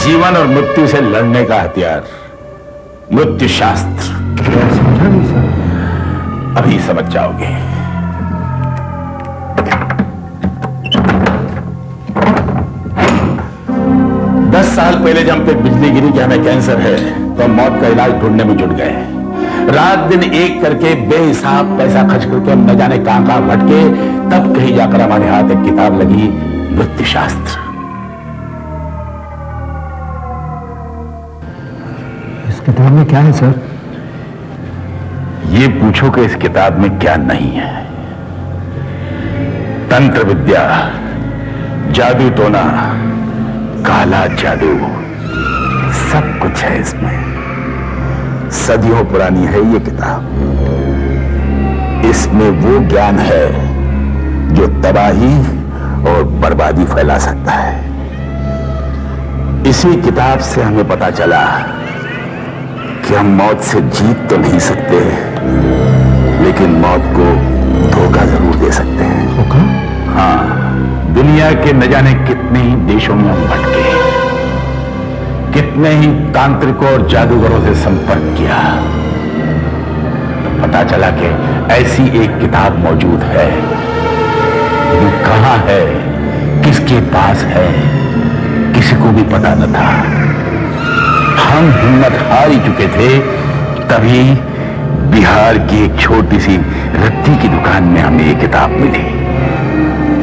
जीवन और मृत्यु से लड़ने का हथियार, मृत्यु शास्त्र। समझा नहीं सर। अभी समझ जाओगे। दस साल पहले जब पे बिजली गिरी कि हमें कैंसर है, तो मौत का इलाज ढूंढने में जुट गए। रात दिन एक करके बेहिसाब पैसा खर्च करके हम न जाने कहां भटके, तब कहीं जाकर हमारे हाथ एक किताब लगी, मृत्यु शास्त्र। इस किताब में क्या है सर? ये पूछो कि इस किताब में क्या नहीं है। तंत्र विद्या, जादू टोना, काला जादू, सब कुछ है इसमें। सदियों पुरानी है ये किताब। इसमें वो ज्ञान है जो तबाही और बर्बादी फैला सकता है। इसी किताब से हमें पता चला कि हम मौत से जीत तो नहीं सकते, लेकिन मौत को धोखा जरूर दे सकते हैं। धोखा? हाँ, दुनिया के न जाने कितने ही देशों में हम भटके, कितने ही तांत्रिकों और जादूगरों से संपर्क किया, तो पता चला कि ऐसी एक किताब मौजूद है। वो कहां है, किसके पास है, किसी को भी पता न था। हम हिम्मत हार ही चुके थे, तभी बिहार की एक छोटी सी रत्ती की दुकान में हमें ये किताब मिली।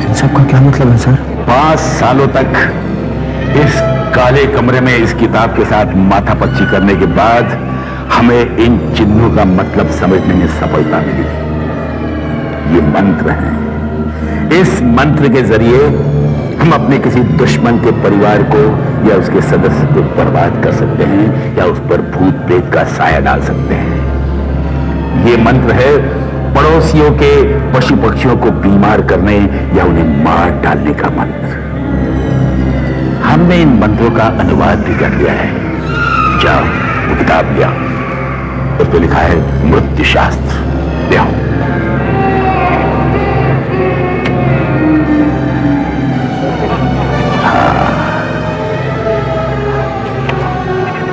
इन सब का क्या मतलब है सर? 5 सालों तक इस काले कमरे में इस किताब के साथ माथापच्ची करने के बाद हमें इन चिन्हों का मतलब समझने में सफलता मिली। ये मंत्र हैं। इस मंत्र के जरिए हम अपने किसी दुश्मन के परिवार को या उसके सदस्य को बर्बाद कर सकते हैं, या उस पर भूत प्रेत का साया डाल सकते हैं। ये मंत्र है पड़ोसियों के पशु पक्षियों को बीमार करने या उन्हें मार डालने का मंत्र। हमने इन मंत्रों का अनुवाद भी कर लिया है। जाओ वो किताब लिया, उस पर लिखा है मृत्यु शास्त्र। ले आओ।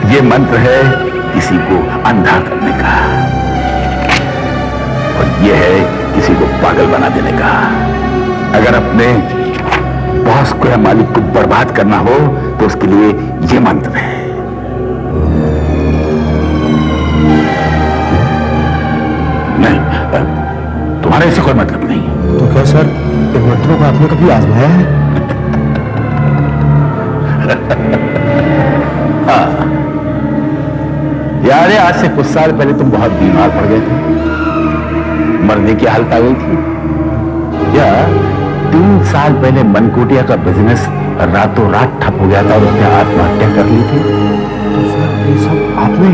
ये मंत्र है किसी को अंधा करने का, और ये है किसी को पागल बना देने का। अगर अपने बॉस को या मालिक को बर्बाद करना हो तो उसके लिए ये मंत्र है। नहीं, तुम्हारा इससे कोई मतलब नहीं। तो क्या सर इन मंत्रों को आपने कभी आजमाया है? हाँ यार, आज से कुछ साल पहले तुम बहुत बीमार पड़ गए थे, मरने की हालत आ गई थी। या 3 साल पहले मनकोटिया का बिजनेस रातों रात ठप हो गया था और उसने आत्महत्या कर ली थी। तो सर ये सब आपने?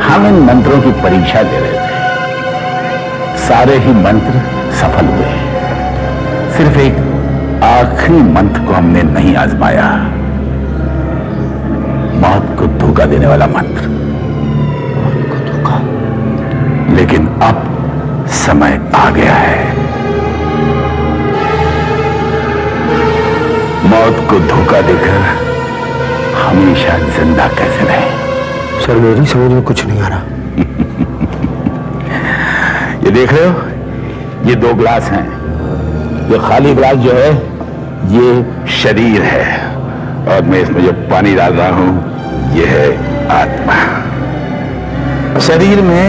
हम इन मंत्रों की परीक्षा दे रहे थे। सारे ही मंत्र सफल हुए, सिर्फ एक आखिरी मंत्र को हमने नहीं आजमाया, मौत को धोखा देने वाला मंत्र। मौत को धोखा? लेकिन अब समय आ गया है। मौत को धोखा देकर हमेशा जिंदा कैसे रहे? सर मेरी समझ में कुछ नहीं आ रहा। ये देख रहे हो, ये 2 ग्लास हैं। ये खाली ग्लास जो है ये शरीर है, और मैं इसमें जो पानी डाल रहा हूं ये है आत्मा। शरीर में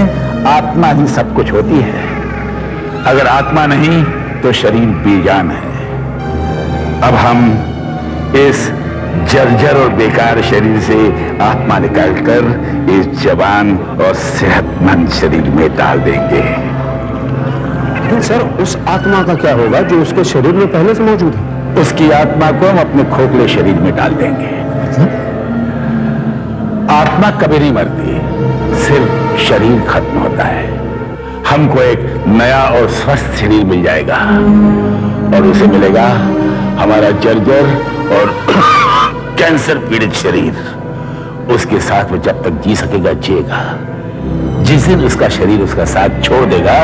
आत्मा ही सब कुछ होती है। अगर आत्मा नहीं तो शरीर बेजान है। अब हम इस जर्जर और बेकार शरीर से आत्मा निकालकर इस जवान और सेहतमंद शरीर में डाल देंगे। लेकिन सर उस आत्मा का क्या होगा जो उसके शरीर में पहले से मौजूद है? उसकी आत्मा को हम अपने खोखले शरीर में डाल देंगे। आत्मा कभी नहीं मरती, सिर्फ शरीर खत्म होता है। हमको एक नया और स्वस्थ शरीर मिल जाएगा, और उसे मिलेगा हमारा जर्जर और कैंसर पीड़ित शरीर। उसके साथ वो जब तक जी सकेगा जिएगा। जिस दिन उसका शरीर उसका साथ छोड़ देगा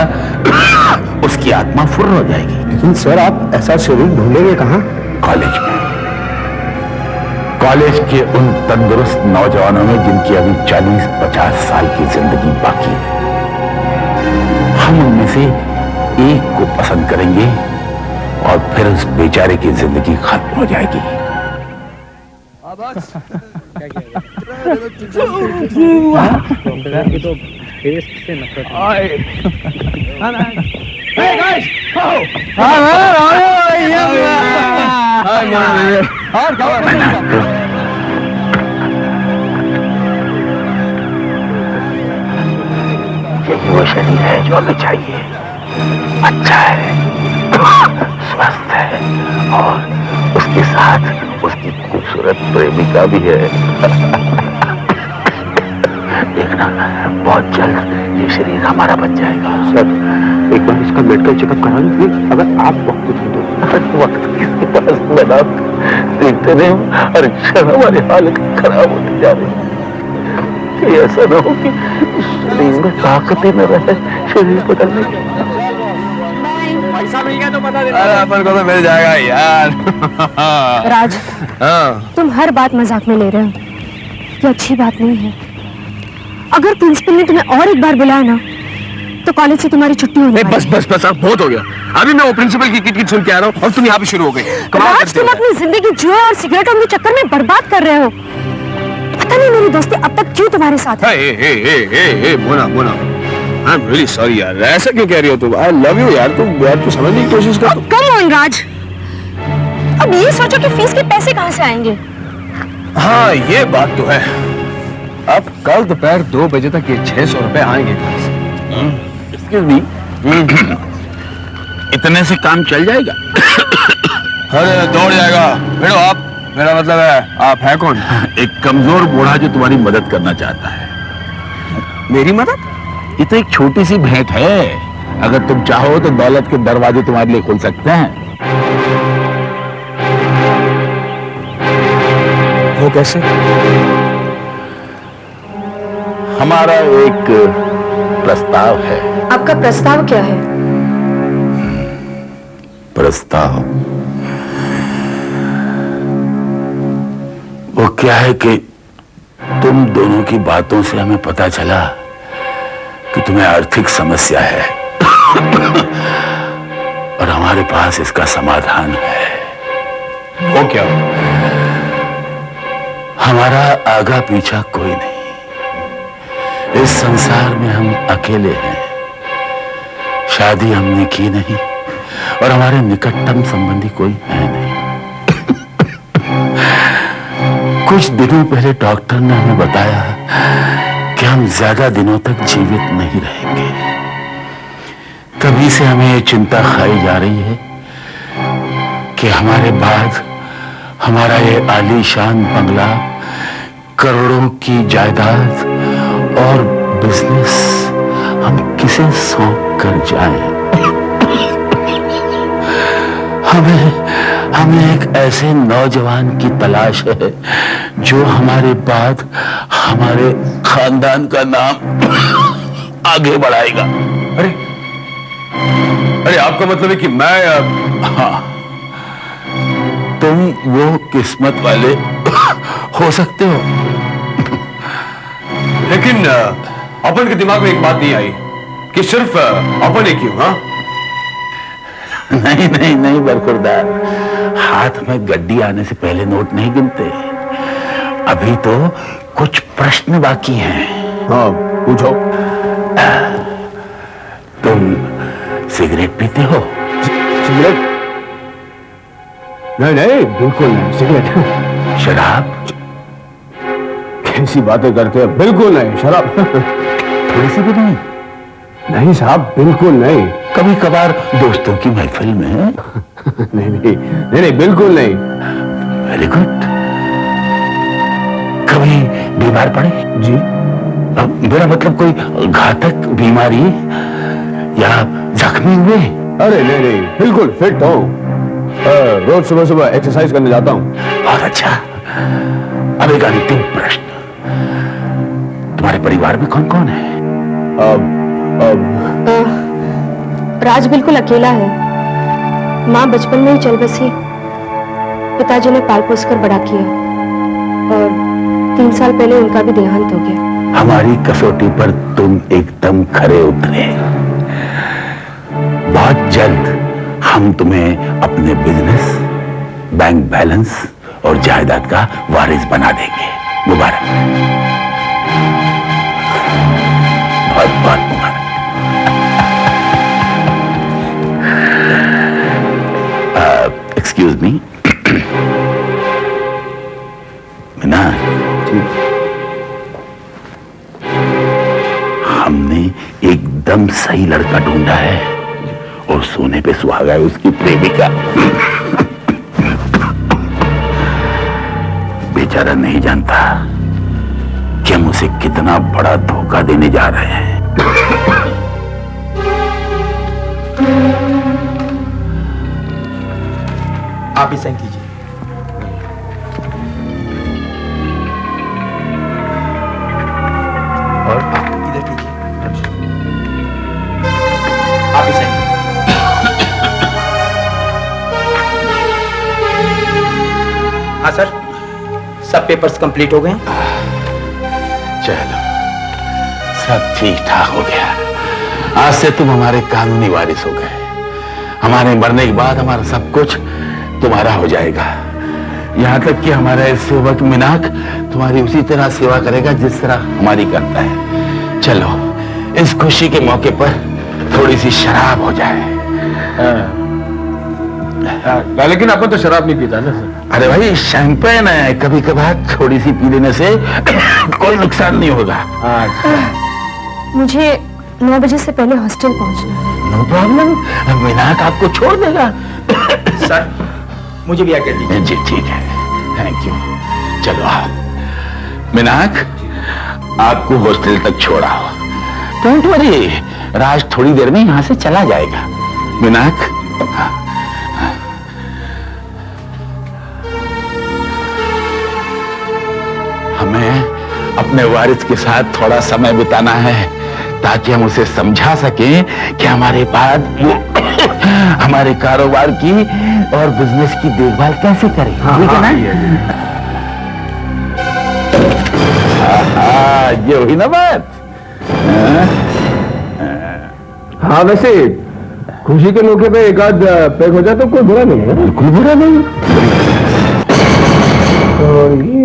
उसकी आत्मा फुर्र हो जाएगी। लेकिन सर आप ऐसा शरीर ढूंढेंगे कहां? कॉलेज में। कॉलेज के उन तंदुरुस्त नौजवानों में जिनकी अभी 40-50 साल की जिंदगी बाकी है। हम उनमें से एक को पसंद करेंगे और फिर उस बेचारे की जिंदगी खत्म हो जाएगी। यही वो शरीर है जो हमें चाहिए। अच्छा है, स्वस्थ है और उसके साथ उसकी खूबसूरत प्रेमिका भी है। देखना, बहुत जल्द ये शरीर हमारा बन जाएगा। सर, एक बार इसका मेडिकल चेकअप करा लीजिए, अगर आप वक्त दो। वक्त किसके पास मैडम, देखते नहीं हर क्षण हमारी हालत खराब होती जा रही है। कि ऐसा ना हो कि शरीर में ताकत ही न रहे शरीर बदलने की। पैसा मिल गया तो बता देना। अरे अपन को तो मिल जाएगा यार। राज, हाँ। तुम हर बात मजाक में ले रहे हो। ये अच्छी बात नहीं है। अगर प्रिंसिपल ने तुम्हें और एक बार बुलाया ना, तो कॉलेज से तुम्हारी छुट्टी होने वाली है। बस बस बस, अब बहुत हो गया। अभी मैं वो प्रिंसिपल की किट सुन के आ रहा हूँ और तुम यहाँ पे शुरू हो गई। राज, तुम अपनी जिंदगी जुए और सिगरेटों के चक्कर में बर्बाद कर रहे हो। पता नहीं मेरी दोस्ती अब तक क्यों तुम्हारे साथ है। Mona Mona, I am really sorry यार। ऐसा क्यों कह रही हो तुम? आई लव यू यार। तुम समझने की कोशिश कर। कम ऑन राज, अब ये सोचो कि फीस के पैसे कहाँ से आएंगे। हाँ, ये बात तो है। अब कल दोपहर 2 बजे तक ये 600 रुपए आएंगे। Excuse me, इतने से काम चल जाएगा? अरे दौड़ जाएगा। भिड़ो आप, मेरा मतलब है आप हैं कौन? एक कमजोर बूढ़ा जो तुम्हारी मदद करना चाहता है। मेरी मदद? ये तो एक छोटी सी भेंट है। अगर तुम चाहो तो दौलत के दरवाजे तुम्हारे लिए खुल सकते हैं। वो कैसे? हमारा एक प्रस्ताव है। आपका प्रस्ताव क्या है? प्रस्ताव वो क्या है कि तुम दोनों की बातों से हमें पता चला कि तुम्हें आर्थिक समस्या है और हमारे पास इसका समाधान है। वो क्या? हमारा आगा पीछा कोई नहीं। इस संसार में हम अकेले हैं। शादी हमने की नहीं और हमारे निकटतम संबंधी कोई है नहीं। कुछ दिनों पहले डॉक्टर ने हमें बताया कि हम ज्यादा दिनों तक जीवित नहीं रहेंगे। तभी से हमें ये चिंता खाई जा रही है कि हमारे बाद हमारा ये आलीशान बंगला, करोड़ों की जायदाद और बिजनेस हम किसे सौंप कर जाएं? हमें एक ऐसे नौजवान की तलाश है जो हमारे बाद हमारे खानदान का नाम आगे बढ़ाएगा। अरे अरे, आपका मतलब है कि मैं हाँ, तुम वो किस्मत वाले हो सकते हो। लेकिन अपन के दिमाग में एक बात नहीं आई कि सिर्फ अपन एक ही हूं। हाँ, नहीं नहीं नहीं बरखुरदार, हाथ में गड्डी आने से पहले नोट नहीं गिनते। अभी तो कुछ प्रश्न बाकी हैं। हाँ, पूछो। तुम सिगरेट पीते हो? सिगरेट? नहीं नहीं, बिल्कुल नहीं। सिगरेट? शराब? कैसी बातें करते हैं? बिल्कुल नहीं। शराब थोड़ी सी भी नहीं? नहीं साहब, बिल्कुल नहीं। कभी कभार दोस्तों की महफिल में? नहीं नहीं नहीं नहीं, बिल्कुल नहीं। Very good. कभी बीमार पड़े? जी? मेरा मतलब कोई घातक बीमारी या जख्मी हुए? अरे नहीं नहीं, बिल्कुल फिट हूँ। रोज सुबह सुबह एक्सरसाइज करने जाता हूँ। बहुत अच्छा। अब एक अंतिम प्रश्न, तुम्हारे परिवार में कौन कौन है? राज बिल्कुल अकेला है। माँ बचपन में ही चल बसी। पिताजी ने पाल पोस कर बड़ा किया। और 3 साल पहले उनका भी देहांत हो गया। हमारी कसौटी पर तुम एकदम खरे उतरे। बहुत जल्द हम तुम्हें अपने बिजनेस, बैंक बैलेंस और जायदाद का वारिस बना देंगे। मुबारक, बहुत बहुत मुबारक। एक्सक्यूज मी, मीना, हमने एकदम सही लड़का ढूंढा है और सोने पे सुहागा है उसकी प्रेमिका। बेचारा नहीं जानता कि हम उसे कितना बड़ा धोखा देने जा रहे हैं। आप ही साइन कीजिए। और इधर कीजिए। आप ही साइन कीजिए। हाँ सर, सब पेपर्स कंप्लीट हो गए। चलो, सब ठीक ठाक हो गया। आज से तुम हमारे कानूनी वारिस हो गए। हमारे मरने के बाद हमारा सब कुछ तुम्हारा हो जाएगा। यहां तक कि हमारा इस सेवक मिनाक तुम्हारी उसी तरह सेवा करेगा जिस तरह हमारी करता है। चलो, इस खुशी के मौके पर थोड़ी सी शराब हो जाए। लेकिन अपन तो शराब नहीं पीता ना सर। अरे भाई, शैंपेन है, कभी कभार थोड़ी सी पी लेने से कोई नुकसान नहीं होगा। मुझे 9 बजे से पहले हॉस्टल पहुंचना है। नो प्रॉब्लम, मिनाक आपको छोड़ देगा। सर, मुझे भी आज्ञा दीजिए। जी ठीक है, थैंक यू। चलो आओ। मिनाक, आपको हॉस्टल तक छोड़ा। डोंट वरी, राज थोड़ी देर में यहां से चला जाएगा। मिनाक, हाँ, हाँ। हमें अपने वारिस के साथ थोड़ा समय बिताना है ताकि हम उसे समझा सकें कि हमारे बाद वो हमारे कारोबार की और बिजनेस की देखभाल कैसे करें। ठीक है ना? ये हुई ना बात। हाँ, वैसे खुशी के मौके पे एक आध पैक हो जाए तो कोई बुरा नहीं है। बिल्कुल बुरा नहीं। और ये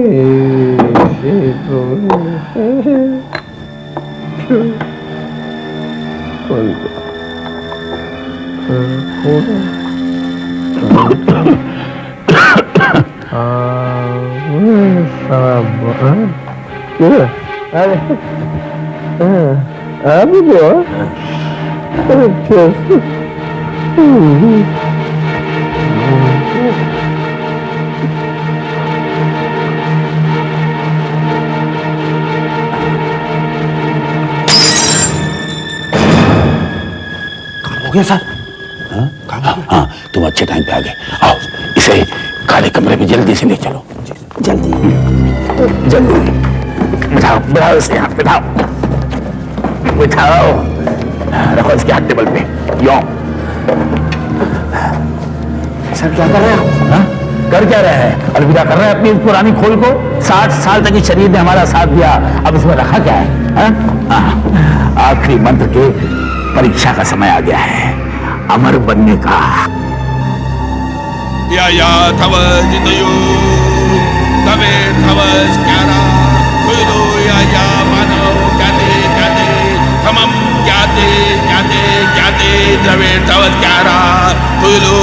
हो गया सर। हाँ, तुम अच्छे टाइम पे आ गए। आओ, इसे काले कमरे में जल्दी से ले चलो। जल्दी जल्दी बिठाओ, बिठाओ इसे यहाँ, बिठाओ, बिठाओ, रखो इसके हाथ टेबल पे। यो सर, क्या कर रहे हैं आप? हाँ? कर क्या रहे हैं? अलविदा कर रहे हैं अपनी इस पुरानी खोल को। 60 साल तक इस शरीर ने हमारा साथ दिया, अब इसमें रखा क्या है? आखिरी मंत्र के परीक्षा का समय आ गया है, अमर बनने का। या थव जितयो तवे थव स्क्यारा कुलो या मानो ज्ञाते ज्ञाते थमम ज्ञाते ज्ञाते ज्ञाते द्रवे थव स्क्यारा कुलो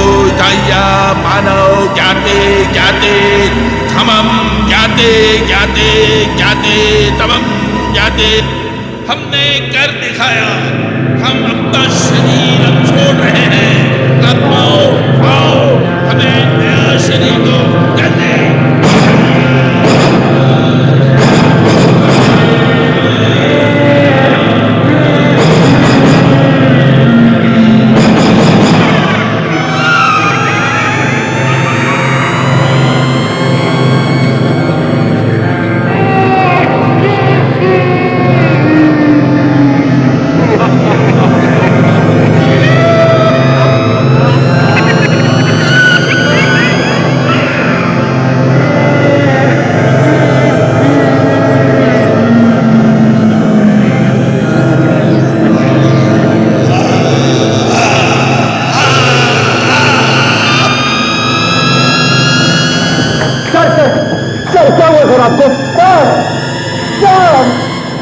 या मानो ज्ञाते ज्ञाते थमम ज्ञाते ज्ञाते ज्ञाते तमम ज्ञाते। हमने कर दिखाया, हम अपना शरीर अब छोड़ रहे हैं। अब आओ, हमें नया शरीर दो, जल्दी। सर क्या हुआ सर आपको? सर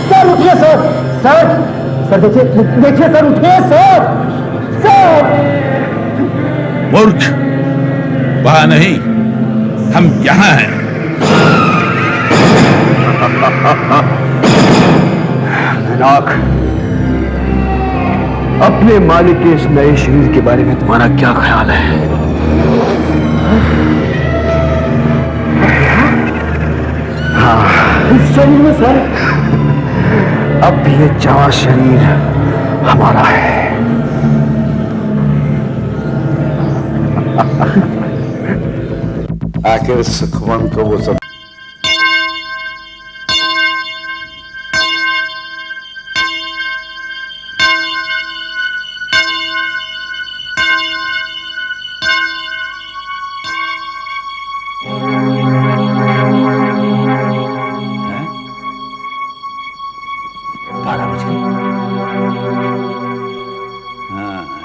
सर उठिए सर। सर देखिए सर, उठिए सर। सर मूर्ख, वहां नहीं, हम यहां हैं। नाक, अपने मालिक के इस नए शरीर के बारे में तुम्हारा क्या ख्याल है? हाँ, इस शरीर में सर अब भी ये जवां शरीर हमारा है। आखिर सुखमन को वो सब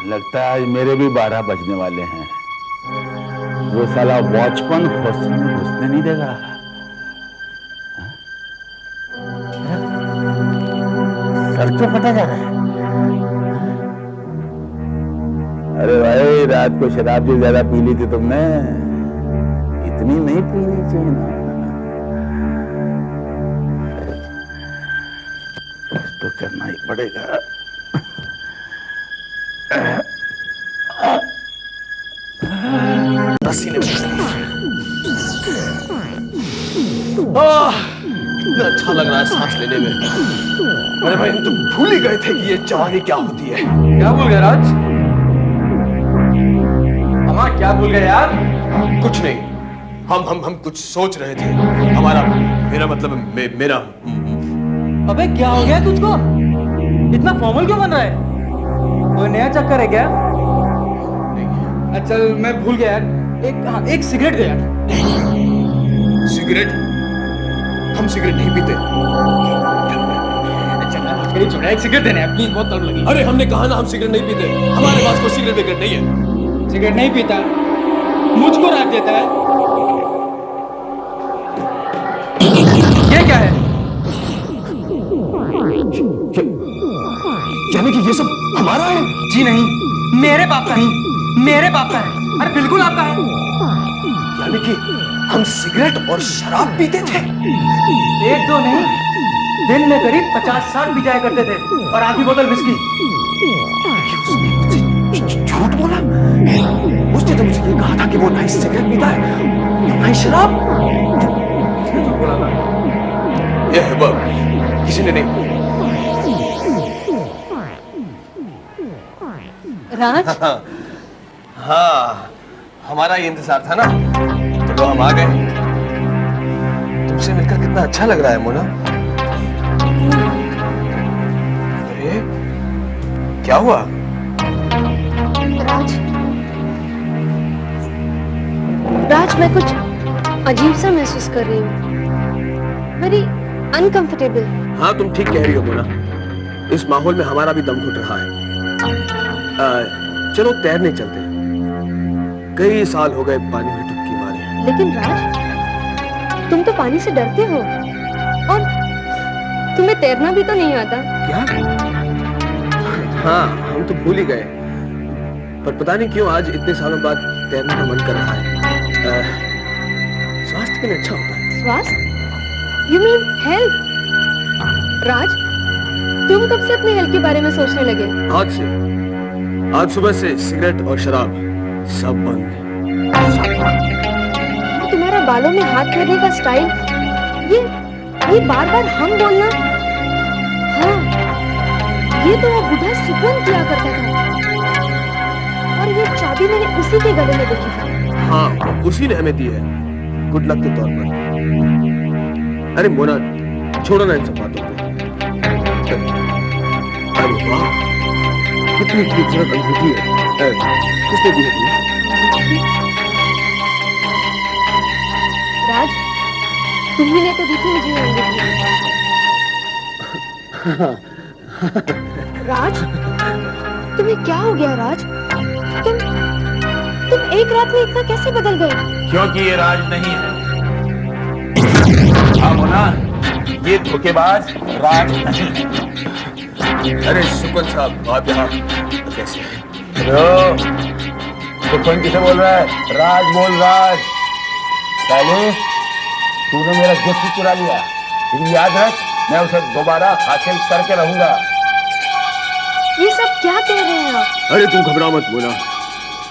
लगता है आज मेरे भी 12 बजने वाले हैं। वो साला वॉचमैन घुसने नहीं देगा। हाँ? सर क्यों फटा जा रहा है? अरे भाई, रात को शराब जो ज्यादा पी ली थी तुमने, इतनी नहीं पीनी चाहिए ना। कुछ तो करना ही पड़ेगा। कितना अच्छा लग रहा है सांस लेने में। अरे भाई, हम तो भूल ही गए थे कि ये जवानी क्या होती है। क्या भूल गए राज? अम्मा क्या भूल गए यार? कुछ नहीं, हम कुछ सोच रहे थे। हमारा मेरा मतलब मेरा अबे क्या हो गया तुझको? इतना फॉर्मल क्यों बन रहा है? कोई नया चक्कर है क्या? अच्छा मैं भूल गया यार, एक सिगरेट दे यार। सिगरेट? हम सिगरेट नहीं पीते। अच्छा छोड़ा, एक सिगरेट देना है प्लीज, बहुत तलब लगी। अरे हमने कहा ना, हम सिगरेट नहीं पीते। हमारे पास कोई सिगरेट विगरेट नहीं है। सिगरेट नहीं पीता, मुझको राख देता है। ये क्या है? यानी कि ये सब हमारा है? जी नहीं, मेरे बाप का नहीं, मेरे बाप का है। अरे बिल्कुल आपका है। यानी कि हम सिगरेट और शराब पीते थे? एक दो नहीं, दिन में करीब 50-60 पी जाया करते थे, और आधी बोतल विस्की। झूठ बोला? उसने तो मुझे ये कहा था कि वो ना ही सिगरेट पीता है ना ही शराब। झूठ बोला था। ये है वो, किसी ने नहीं। राज, हाँ, हमारा ये इंतजार था ना, तो हम आ गए। तुमसे मिलकर कितना अच्छा लग रहा है मोना। अरे क्या हुआ? राज मैं कुछ अजीब सा महसूस कर रही हूँ, वेरी अनकंफर्टेबल। हाँ, तुम ठीक कह रही हो मोना। इस माहौल में हमारा भी दम घुट रहा है। चलो तैरने चलते हैं। कई साल हो गए पानी में डुबकी मारे। लेकिन राज, तुम तो पानी से डरते हो, और तुम्हें तैरना भी तो नहीं आता। क्या? हाँ, हम तो भूल ही गए। पर पता नहीं क्यों आज इतने सालों बाद तैरने का मन कर रहा है। स्वास्थ्य के लिए अच्छा होता है। स्वास्थ्य? You mean health? राज, तुम कब से अपने हेल्थ के बारे में सोचने लगे? आज से। आज सुबह से सिगरेट और शराब सब बंद। तुम्हारा बालों में हाथ फेरने का स्टाइल, ये बार बार हम बोलना, हाँ, ये तो वो बुढ़ा सुपन किया करता था। और ये चाबी मैंने उसी के गले में देखी थी। हाँ, उसी ने हमें दी है, गुड लक के तौर पर। अरे मोना, छोड़ो ना इन सब बातों को। अरे वाह, कितनी खूबसूरत अंगूठी है। किसने दी है तुम्हें? राज, तुम्ही ने तो दी थी मुझे अंगूठी। राज, तुम्हें क्या हो गया राज? तुम एक रात में इतना कैसे बदल गए? क्योंकि ये राज नहीं है। हाँ मोना, ये धोखेबाज राज नहीं है। अरे सुकन साहब, आप यहाँ कैसे? हेलो, सुखन किसे बोल रहा है? राज बोल, राज। पहले तूने मेरा गिफ्ट चुरा लिया, लेकिन याद रख, मैं उसे दोबारा हासिल करके रहूंगा। ये सब क्या कह रहे हैं आप? अरे तू घबरा मत मोना,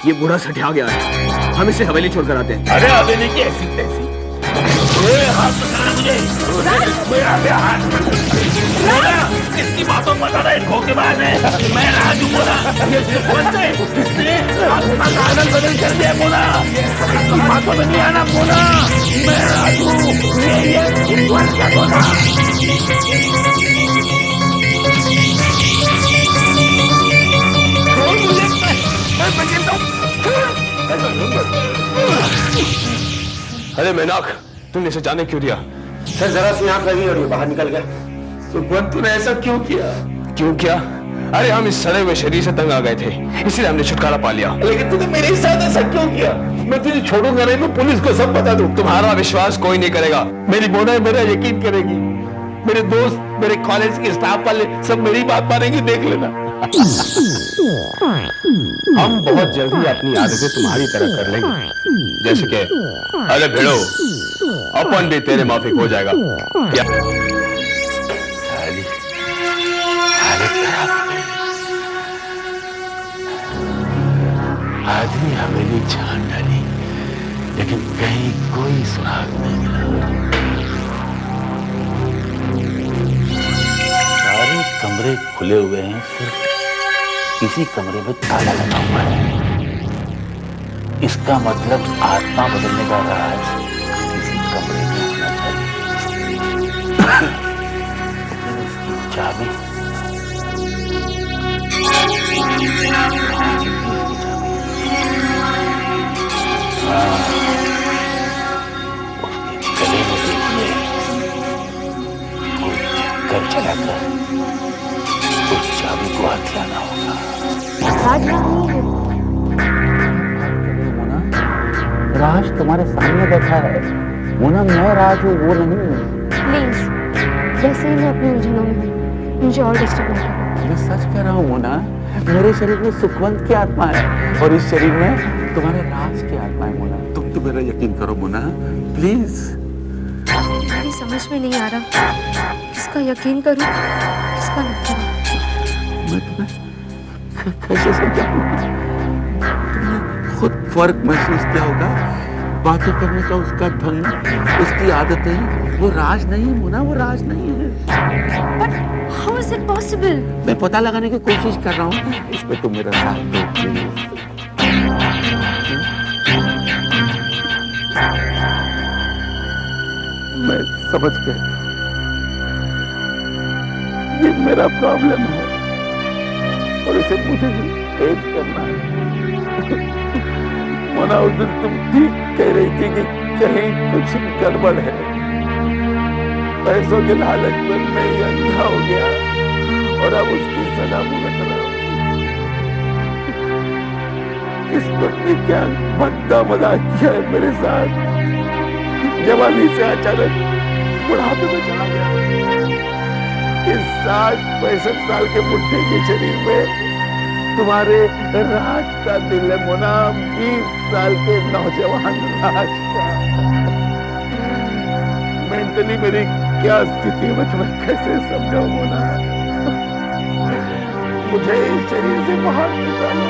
ये बूढ़ा सठिया गया है, हम इसे हवेली छोड़कर आते हैं। अरे हवेली की ऐसी तैसी। हाथ पकड़ा मुझे, मेरा हाथ पकड़ा। किसकी बातों में बता रहा है? धोखेबाज है। मैं राजू बोला, ये सुखवंत है, इसने अपना आनंद बदल कर दिया बोला। इसकी बातों में नहीं आना बोला। मैं राजू, ये सुखवंत है बोला। अरे मैनाक, तुमने इसे जाने क्यों दिया? सर जरा सी आंख लगी और ये बाहर निकल गया। सुखवंत, तूने ऐसा क्यों किया? क्यों क्या? अरे हम इस सड़े हुए शरीर से तंग आ गए थे, इसलिए हमने छुटकारा पा लिया। लेकिन तूने मेरे साथ ऐसा क्यों किया? मैं तुझे छोड़ूंगा नहीं, मैं पुलिस को सब बता दूं। तुम्हारा विश्वास कोई नहीं करेगा। मेरी मोना मेरा यकीन करेगी, मेरे दोस्त, मेरे कॉलेज के स्टाफ वाले सब मेरी बात मानेंगे, देख लेना। हम बहुत जल्दी अपनी आदतें तुम्हारी तरह कर लेंगे, जैसे कि अरे भिड़ो, अपन भी तेरे माफिक हो जाएगा। क्या? आधी हवेली छान डाली, लेकिन कहीं कोई सुराग नहीं मिला। सारे कमरे खुले हुए हैं, सिर्फ किसी कमरे में ताला लगा हुआ है। इसका मतलब आत्मा बदलने का राज किसी कमरे में होना चाहिए। उसकी चाबी, उसके गले में देखिए, कोई चक्कर चलाकर उस चाबी को हाथ लाना होगा। राज नहीं है। राज तुम्हारे सामने बैठा है मोना, मैं राज हूँ, वो नहीं। प्लीज, वैसे ही मैं अपनी उलझनों में हूँ, मुझे और डिस्टर्ब नहीं करो। मैं सच कह रहा हूँ मोना, मेरे शरीर में सुखवंत की आत्मा है और इस शरीर में तुम्हारे राज की आत्मा है मोना। तुम तो मेरा यकीन करो मोना, प्लीज। मेरी समझ में नहीं आ रहा, किसका यकीन करूं, किसका न करूं। मैं तुम्हें कैसे समझाऊं? तुमने खुद फर्क महसूस किया होगा, बातें करने का उसका ढंग, उसकी आदतें, वो राज नहीं है मोना, वो राज नहीं है। But how is it possible? मैं पता लगाने की कोशिश कर रहा हूँ, इसमें तुम मेरा साथ दो प्लीज। मैं समझ गया, ये मेरा प्रॉब्लम है और इसे मुझे ही फेस करना है। मोना, उस दिन तुम ठीक कह रही थी कि कहीं कुछ गड़बड़ है। पैसों के लालच में मैं ही अंधा हो गया और अब उसकी सजा भुगत रहा हूं। किस्मत ने क्या भद्दा मजाक किया है मेरे साथ। जवानी से अचानक बुढ़ापे में चला गया। इस 60-65 साल के बुढ़े के शरीर में तुम्हारे राज का दिल है मोना, 20 साल के नौजवान राज का। मेंटली मेरी क्या स्थिति है, मैं तुम्हें कैसे समझाऊं मोना? मुझे इस शरीर से बाहर निकालो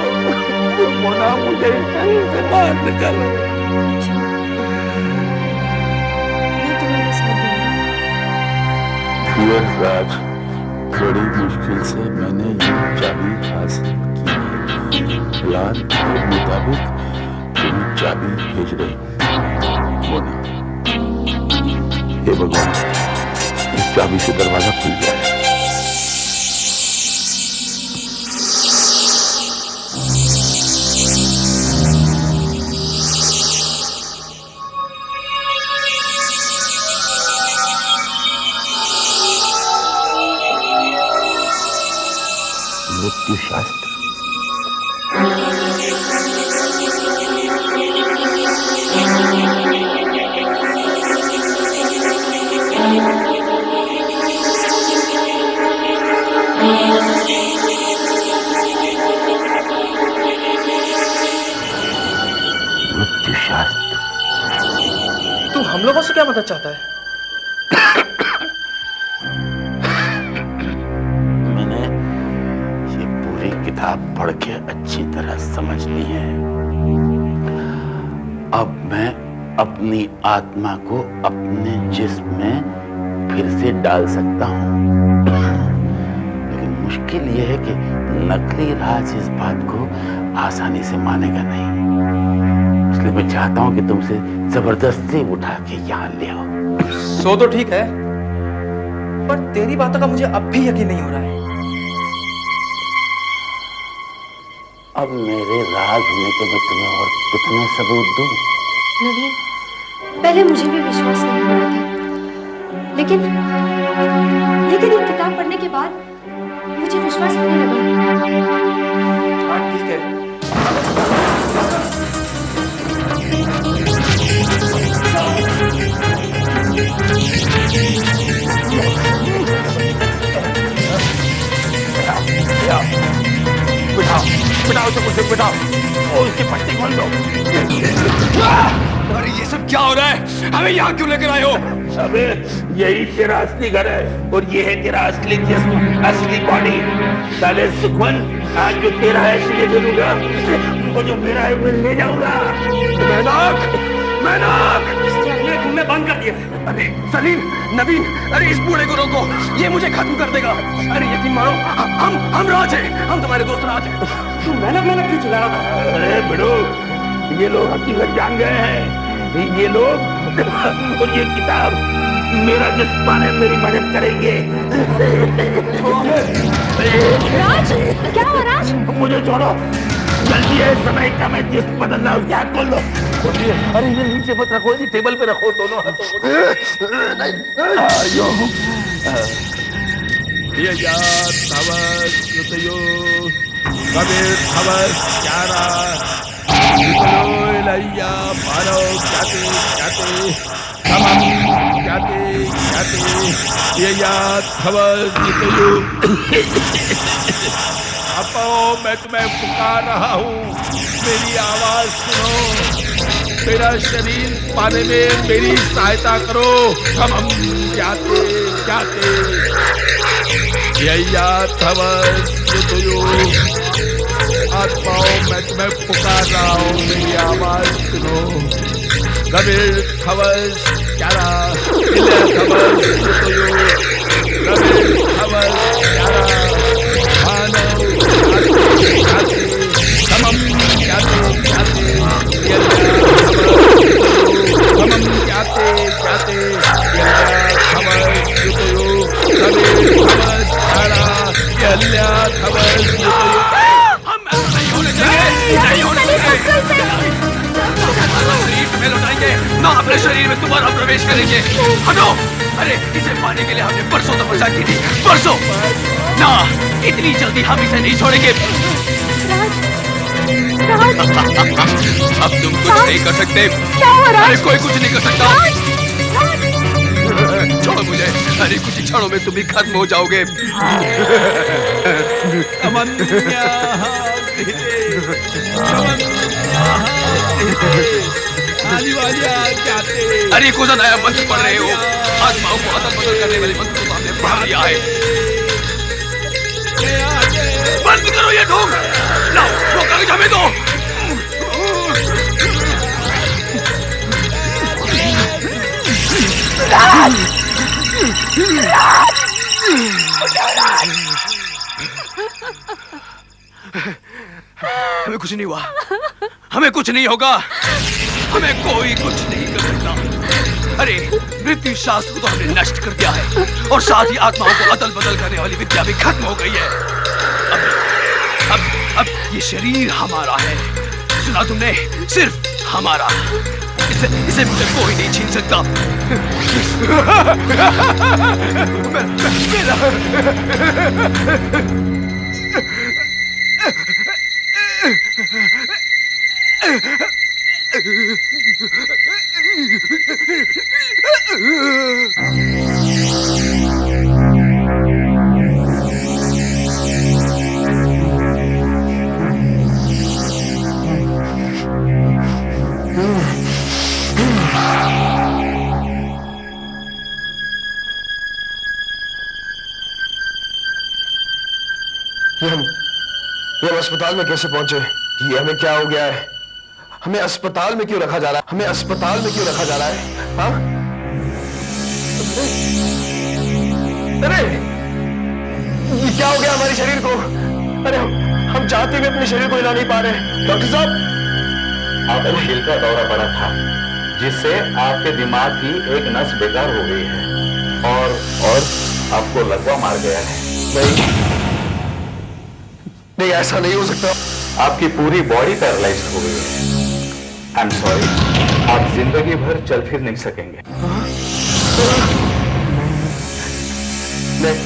मोना, मुझे इस शरीर से बाहर निकालो। मैं तुम्हारे साथ दूंगी। राज, बड़ी मुश्किल से मैंने ये चाबी हासिल की है। प्लान के मुताबिक तुम्हें चाबी भेज रही मोना। हे भगवान, इस चाबी से दरवाजा खुल जाए। मृत्यु शास्त्र। हम लोगों से क्या मदद चाहता है? मैंने ये पूरी किताब पढ़ के अच्छी तरह समझ ली है। अब मैं अपनी आत्मा को अपने जिस्म में फिर से डाल सकता हूं, लेकिन मुश्किल यह है कि नकली राज इस बात को आसानी से मानेगा नहीं। इसलिए मैं चाहता हूं कि तुमसे जबरदस्ती उठा के यहां ले आओ। सो तो ठीक है, पर तेरी बातों का मुझे अब भी यकीन नहीं हो रहा है। अब मेरे राज होने के मैं तुम्हें और कितने सबूत दूं? नवीन, पहले मुझे भी विश्वास नहीं हो रहा था, लेकिन ये किताब पढ़ने के बाद मुझे विश्वास होने लगा। हाँ ठीक है। बिठाओ तो मुझे बिठाओ और उसकी पट्टी खोल दो। अरे ये सब क्या हो रहा है? हमें यहाँ क्यों लेकर आए हो? अबे यही तेरा असली घर है और ये है तेरा असली जिस्म, असली बॉडी। साले सुखमन, आज जो तेरा है इसलिए दे दूंगा और जो मेरा है मैं ले जाऊंगा। मैनाक, ये तुमने बंद कर दिया। अरे सलीम, नवीन, अरे इस बूढ़े को रोको, ये मुझे खत्म कर देगा। अरे यकीन मानो, हम राज हैं, हम तुम्हारे दोस्त राज हैं। तू मेहनत क्यों चिल्ला रहा था? अरे बिड़ो, ये लोग हकीकत जान गए हैं। ये लोग और ये किताब मेरा जिस्म पाने में मेरी मदद करेंगे। राज, क्या हुआ राज? मुझे छोड़ो, जल्दी है, समय कम है, जिस्म बदलना, उसके हाथ खोल लो। अरे ये नीचे मत रखो, ये टेबल पे रखो दोनों हाथों को। मैं तुम्हें पुकार रहा हूँ, मेरी आवाज सुनो, मेरा शरीर पाने में मेरी सहायता करो। हम जाते जाते आत्माओं, मैं तुम्हें पुकार रहा हूँ, मेरी आवाज सुनो। गबीर खवस क्यारा, खवस गबीर खवस क्यारा, मानव जाते समम जाते जाते समम जाते जाते खबर गबीर खवस क्यारा, खबर हम नहीं होने देंगे, नहीं होने देंगे। शरीर में लौटाएंगे ना, अपने शरीर में दोबारा प्रवेश करेंगे। हटो! अरे इसे पाने के लिए हमने परसों तपस्या की थी, परसों ना, इतनी जल्दी हम इसे नहीं छोड़ेंगे। अब तुम कुछ नहीं कर सकते। अरे कोई कुछ नहीं कर सकता। छोड़ो मुझे, अरे कुछ ही क्षणों में तुम भी खत्म हो जाओगे। अरे कौन सा नया मंत्र पढ़ रहे हो? आत्माओं को अदल बदल करने वाले मंत्र को हमने पढ़ लिया है। बंद करो ये ढोंग, लाओ वो कागज हमें दो। हमें कुछ नहीं हुआ, हमें कुछ नहीं होगा, हमें कोई कुछ नहीं कर सकता। अरे मृत्यु शास्त्र को तो हमने नष्ट कर दिया है और साथ ही आत्माओं को अदल बदल करने वाली विद्या भी खत्म हो गई है। अब ये शरीर हमारा है, सुना तुमने? सिर्फ हमारा। इसे मुझे कोई नहीं छीन सकता। ये हम अस्पताल में कैसे पहुंचे? ये हमें क्या हो गया है? हमें अस्पताल में क्यों रखा जा रहा है? हमें अस्पताल में क्यों रखा जा रहा है? हाँ? अरे ये क्या हो गया हमारे शरीर को? अरे हम चाहते भी अपने शरीर को हिला नहीं पा रहे। डॉक्टर साहब, आपको दिल का दौरा पड़ा था, जिससे आपके दिमाग की एक नस बेकार हो गई है और आपको लकवा मार गया है। नहीं, ऐसा नहीं हो सकता। आपकी पूरी बॉडी पैरालाइज हो गई है। आई एम सॉरी, आप जिंदगी भर चल फिर नहीं सकेंगे।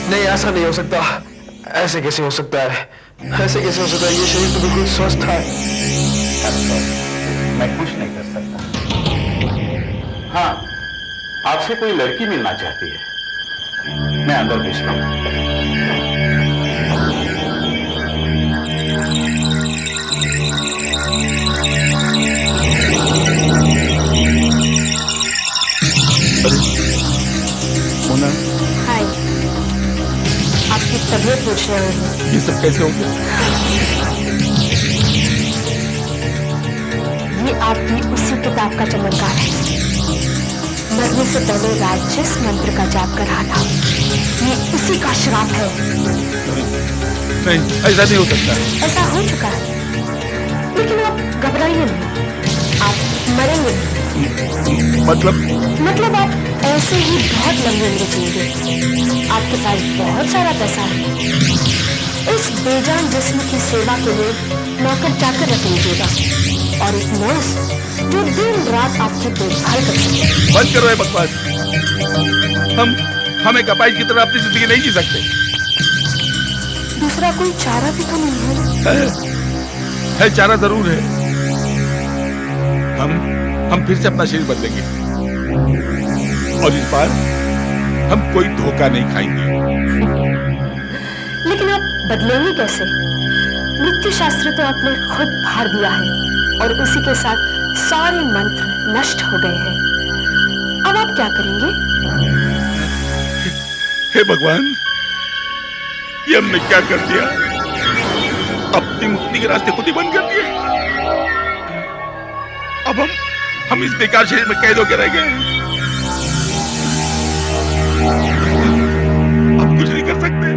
नहीं, ऐसा नहीं हो सकता। ऐसे कैसे हो सकता है? ऐसे कैसे हो सकता है? ये शरीर तो बिल्कुल स्वस्थ है। I'm sorry, मैं कुछ नहीं कर सकता। हाँ, आपसे कोई लड़की मिलना चाहती है, मैं अंदर भेजता हूं। हाय, आपकी तबीयत पूछ रहे हैं। ये सब कैसे हो गया? ये आपकी उसी किताब का चमत्कार है। मरने से पहले राक्षस मंत्र का जाप कराना, ये उसी का श्राप है। नहीं, ऐसा नहीं हो सकता। ऐसा हो चुका है, लेकिन आप घबराइए नहीं, आप मरेंगे नहीं। मतलब आप ऐसे ही बहुत लंबी उम्र जिएंगे। आपके पास बहुत सारा पैसा है। इस बेजान जिस्म की सेवा के लिए नौकर चाकर रख लीजिएगा और एक नर्स जो दिन रात आपकी देखभाल कर सके। बंद करो ये बकवास। हम एक अपाहिज की तरह अपनी जिंदगी नहीं जी सकते। दूसरा कोई चारा भी तो नहीं है चारा जरूर है। हम फिर से अपना शरीर बदलेंगे और इस बार हम कोई धोखा नहीं खाएंगे। लेकिन आप बदलेंगे कैसे? मृत्यु शास्त्र तो आपने खुद फाड़ दिया है और उसी के साथ सारे मंत्र नष्ट हो गए हैं। अब आप क्या करेंगे? हे भगवान, ये हमने क्या कर दिया? अपनी मुक्ति के रास्ते खुद ही बंद कर दिए। अब हम इस बेकार शरीर में कैद होकर रह गए। अब कुछ नहीं कर सकते,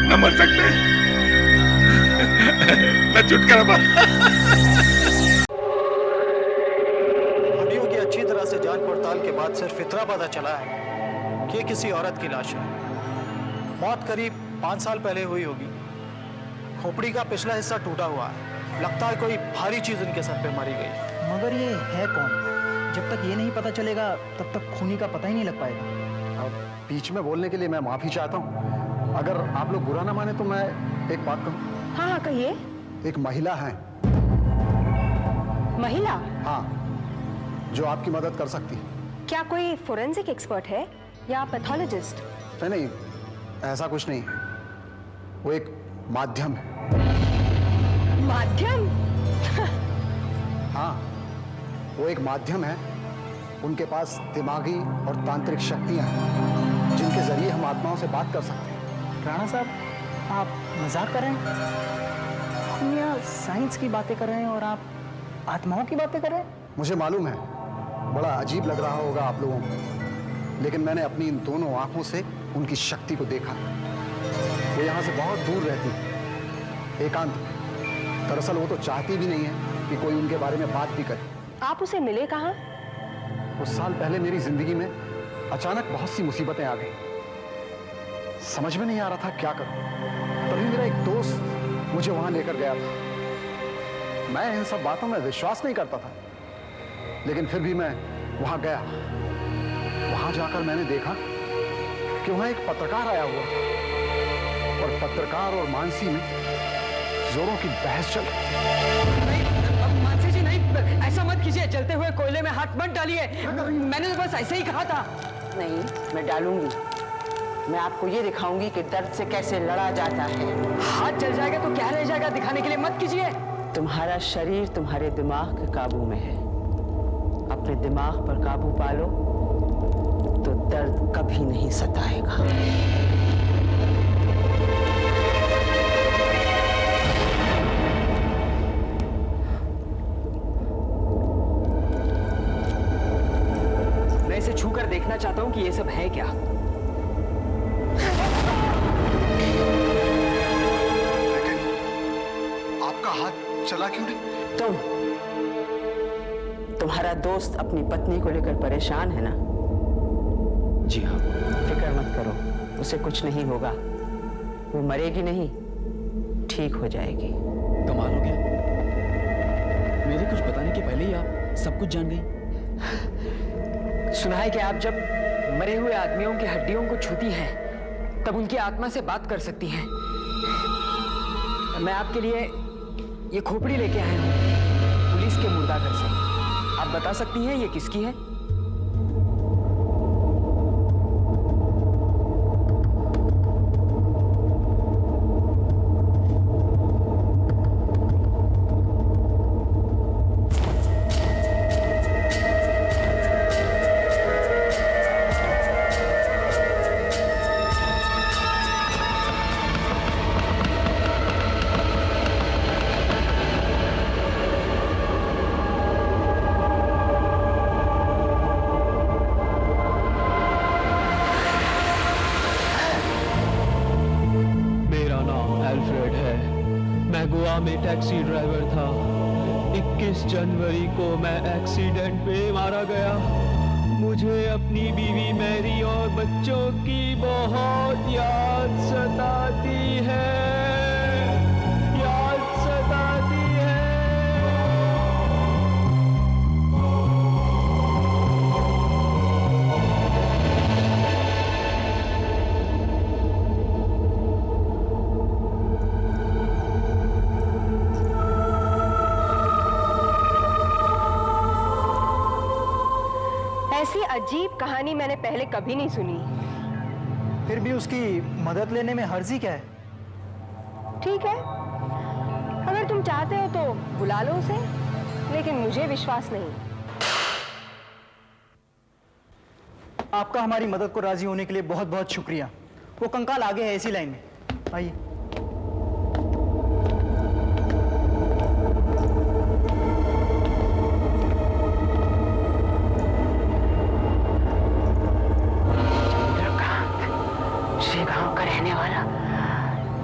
न मर सकते, न छुटकारा पा। हड्डियों की अच्छी तरह से जांच पड़ताल के बाद सिर्फ इतना पता चला है कि ये किसी औरत की लाश है। मौत करीब 5 साल पहले हुई होगी। खोपड़ी का पिछला हिस्सा टूटा हुआ है। लगता है कोई भारी चीज इनके सर पे मारी गई। मगर ये है कौन? जब तक ये नहीं पता चलेगा तब तक खूनी का पता ही नहीं लग पाएगा। अब बीच में बोलने के लिए मैं माफी चाहता हूँ। अगर आप लोग बुरा ना माने तो मैं एक बात कहूँ। हाँ हाँ कहिए। एक महिला है। महिला? हाँ, जो आपकी मदद कर सकती है। क्या कोई फोरेंसिक एक्सपर्ट है या पैथोलॉजिस्ट? नहीं, ऐसा कुछ नहीं। वो एक माध्यम है। माध्यम? हाँ, वो एक माध्यम है। उनके पास दिमागी और तांत्रिक शक्तियां हैं जिनके जरिए हम आत्माओं से बात कर सकते हैं। राणा साहब, आप मजाक कर रहे हैं? हम यहाँ साइंस की बातें कर रहे हैं और आप आत्माओं की बातें कर रहे हैं? मुझे मालूम है, बड़ा अजीब लग रहा होगा आप लोगों को, लेकिन मैंने अपनी इन दोनों आंखों से उनकी शक्ति को देखा। वो यहाँ से बहुत दूर रहती है, एकांत में। दरअसल वो तो चाहती भी नहीं है कि कोई उनके बारे में बात भी करे। आप उसे मिले कहाँ? कुछ साल पहले मेरी जिंदगी में अचानक बहुत सी मुसीबतें आ गई। समझ में नहीं आ रहा था क्या करूं। तभी मेरा एक दोस्त मुझे वहां लेकर गया था। मैं इन सब बातों में विश्वास नहीं करता था, लेकिन फिर भी मैं वहां गया। वहां जाकर मैंने देखा कि वहां एक पत्रकार आया हुआ था और पत्रकार और मानसी में जोरों की बहस चल रही। मानसी जी नहीं, ऐसा मत कीजिए। जलते हुए कोयले में हाथ मत डालिए। मैंने तो बस ऐसे ही कहा था। नहीं, मैं डालूंगी। मैं आपको ये दिखाऊंगी कि दर्द से कैसे लड़ा जाता है। हाथ जल जाएगा तो क्या रह जाएगा, दिखाने के लिए मत कीजिए। तुम्हारा शरीर तुम्हारे दिमाग के काबू में है। अपने दिमाग पर काबू पालो तो दर्द कभी नहीं सताएगा। इसे छूकर देखना चाहता हूं कि ये सब है क्या। लेकिन आपका हाथ चला क्यों नहीं? तुम्हारा दोस्त अपनी पत्नी को लेकर परेशान है ना? जी हाँ। फिक्र मत करो, उसे कुछ नहीं होगा। वो मरेगी नहीं, ठीक हो जाएगी। कमाल हो गया, मेरे कुछ बताने के पहले ही आप सब कुछ जान गई। सुना है कि आप जब मरे हुए आदमियों की हड्डियों को छूती हैं, तब उनकी आत्मा से बात कर सकती हैं। मैं आपके लिए ये खोपड़ी लेके आया हूं, पुलिस के मुर्दाघर से। आप बता सकती हैं ये किसकी है? गोवा में टैक्सी ड्राइवर था। 21 जनवरी को मैं एक्सीडेंट में मारा गया। मुझे अपनी बीवी मैरी और बच्चों की बहुत याद सताती है, याद सताती है। ऐसी अजीब कहानी मैंने पहले कभी नहीं सुनी। फिर भी उसकी मदद लेने में हर्जी क्या है? ठीक है, अगर तुम चाहते हो तो बुला लो उसे, लेकिन मुझे विश्वास नहीं। आपका हमारी मदद को राजी होने के लिए बहुत बहुत शुक्रिया। वो कंकाल आगे है इसी लाइन में, आइए।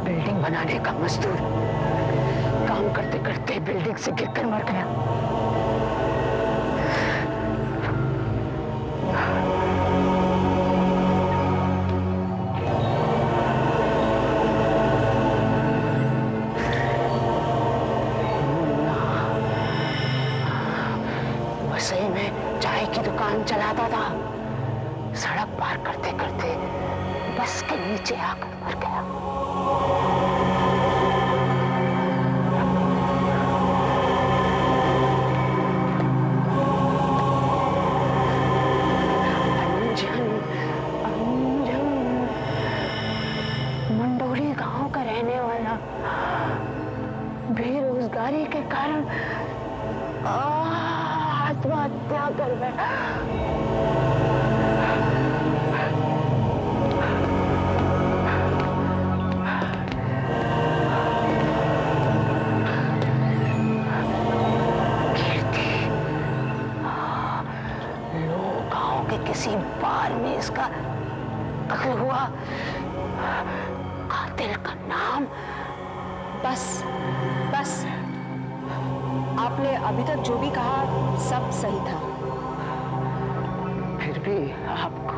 बिल्डिंग बनाने का मजदूर काम करते करते बिल्डिंग से गिरकर मर गया। वसई में चाय की दुकान चलाता था। सड़क पार करते करते बस के नीचे आकर मर गया। मंडोली गांव का रहने वाला बेरोजगारी के कारण आत्महत्या कर बैठा। किसी बार में इसका कत्ल हुआ। कातिल का नाम? बस बस, आपने अभी तक जो भी कहा सब सही था। फिर भी आपको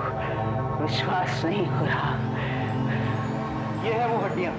विश्वास नहीं हो रहा। ये है वो हड्डियां।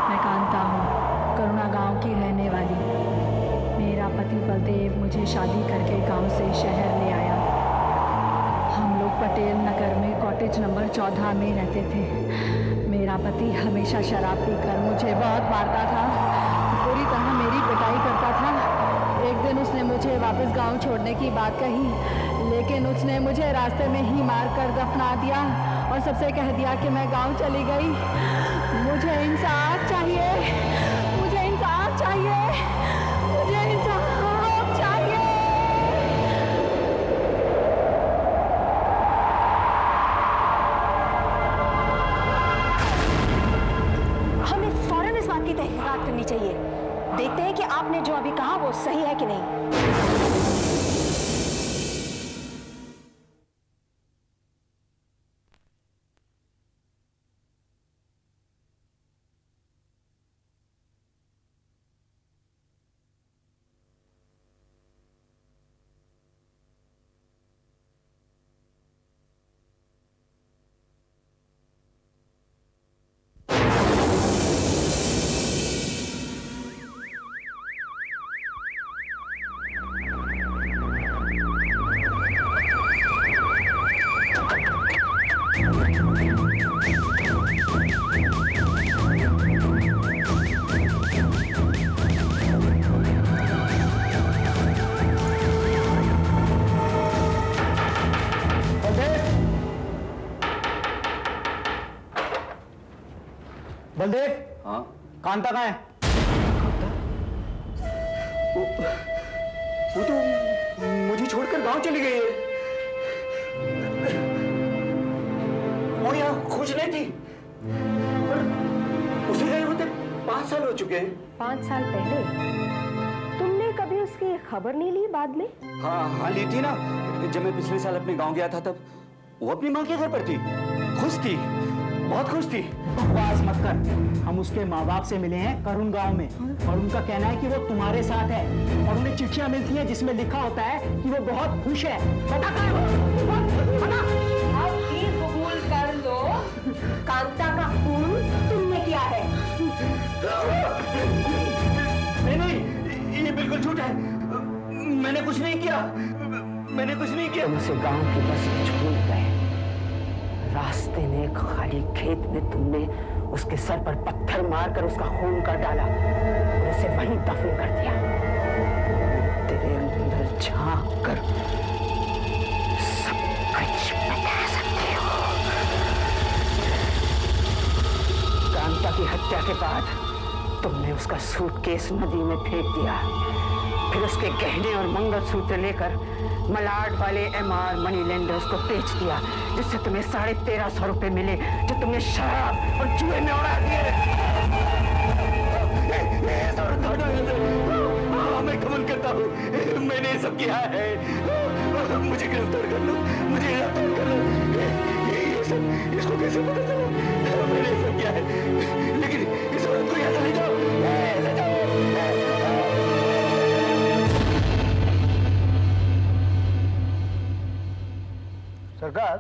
मैं कांता हूँ। गांव की रहने वाली। मेरा पति बलदेव मुझे शादी करके गांव से शहर ले आया। हम लोग पटेल नगर में कॉटेज नंबर 14 में रहते थे। मेरा पति हमेशा शराब पीकर मुझे बहुत मारता था, पूरी तरह मेरी पिटाई करता था। एक दिन उसने मुझे वापस गांव छोड़ने की बात कही, लेकिन उसने मुझे रास्ते में ही मारकर दफना दिया और सबसे कह दिया कि मैं गांव चली गई। मुझे इंसाफ चाहिए, मुझे इंसाफ चाहिए, मुझे इंसाफ चाहिए। हमें फौरन इस बात की तहकीकात करनी चाहिए। देखते हैं कि आपने जो अभी कहा वो सही है कि नहीं। बलदेव, हाँ कांता कहाँ है? वो तो मुझे छोड़कर गांव चली गई है। वो यहाँ खुश नहीं थी, पर उसे गए होते 5 साल हो चुके हैं। 5 साल पहले तुमने कभी उसकी खबर नहीं ली बाद में? हाँ ली थी ना। जब मैं पिछले साल अपने गांव गया था तब वो अपनी माँ के घर पर थी, खुश थी, बहुत खुश थी। बकवास मत कर, हम उसके माँ बाप से मिले हैं करुण गांव में, और उनका कहना है कि वो तुम्हारे साथ है, और उन्हें चिट्ठियां मिलती हैं जिसमें लिखा होता है कि वो बहुत खुश है। पता क्या है? पता? अब भी कबूल कर लो, कांता का खून तुमने किया है। नहीं, ये बिल्कुल झूठ है। मैंने कुछ नहीं किया, मैंने कुछ नहीं किया। तुम उसे गांव की बस में छोड़ गए। रास्ते में एक खाली खेत में तुमने उसके सर पर पत्थर मारकर उसका खून कर डाला और उसे वहीं दफन कर दिया। तेरे अंदर झांक कर सब कुछ बता सकते हो। कांता की हत्या के बाद तुमने उसका सूटकेस नदी में फेंक दिया, फिर उसके गहने और मंगलसूत्र लेकर मलाड वाले एमआर मनी लेंडर्स को बेच दिया, जिससे तुम्हें 1350 रुपए मिले, जो तुमने शराब और जुए में उड़ा दिए। मैं कबूल करता हूँ, मैंने ये सब किया है। मुझे गिरफ्तार कर लो, मुझे गिरफ्तार कर लो। ये सब इसको कैसे पता चला? मैंने ये सब किया है, लेकिन इस औरत को यहाँ से ले जाओ, ले जाओ। सरकार,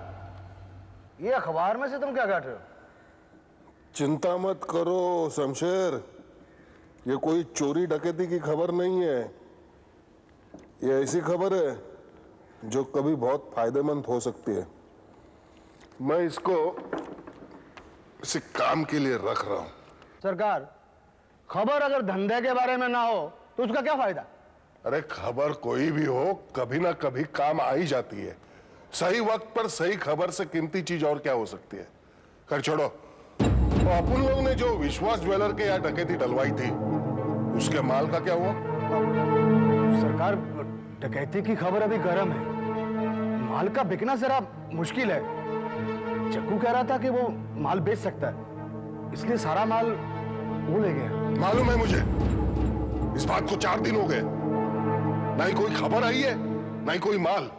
ये अखबार में से तुम क्या काट रहे हो? चिंता मत करो शमशेर, ये कोई चोरी डकैती की खबर नहीं है। ये ऐसी खबर है जो कभी बहुत फायदेमंद हो सकती है। मैं इसको किसी काम के लिए रख रहा हूं। सरकार, खबर अगर धंधे के बारे में ना हो तो उसका क्या फायदा? अरे खबर कोई भी हो, कभी ना कभी काम आ ही जाती है। सही वक्त पर सही खबर से कीमती चीज और क्या हो सकती है। कर छोड़ो, तो अपन लोग ने जो विश्वास ज्वेलर के यहाँ डकैती डलवाई थी, उसके माल का क्या हुआ? सरकार, डकैती की खबर अभी गर्म है, माल का बिकना जरा मुश्किल है। जग्गू कह रहा था कि वो माल बेच सकता है, इसलिए सारा माल वो ले गया। मालूम है मुझे, इस बात को 4 दिन हो गए, ना ही कोई खबर आई है ना ही कोई माल।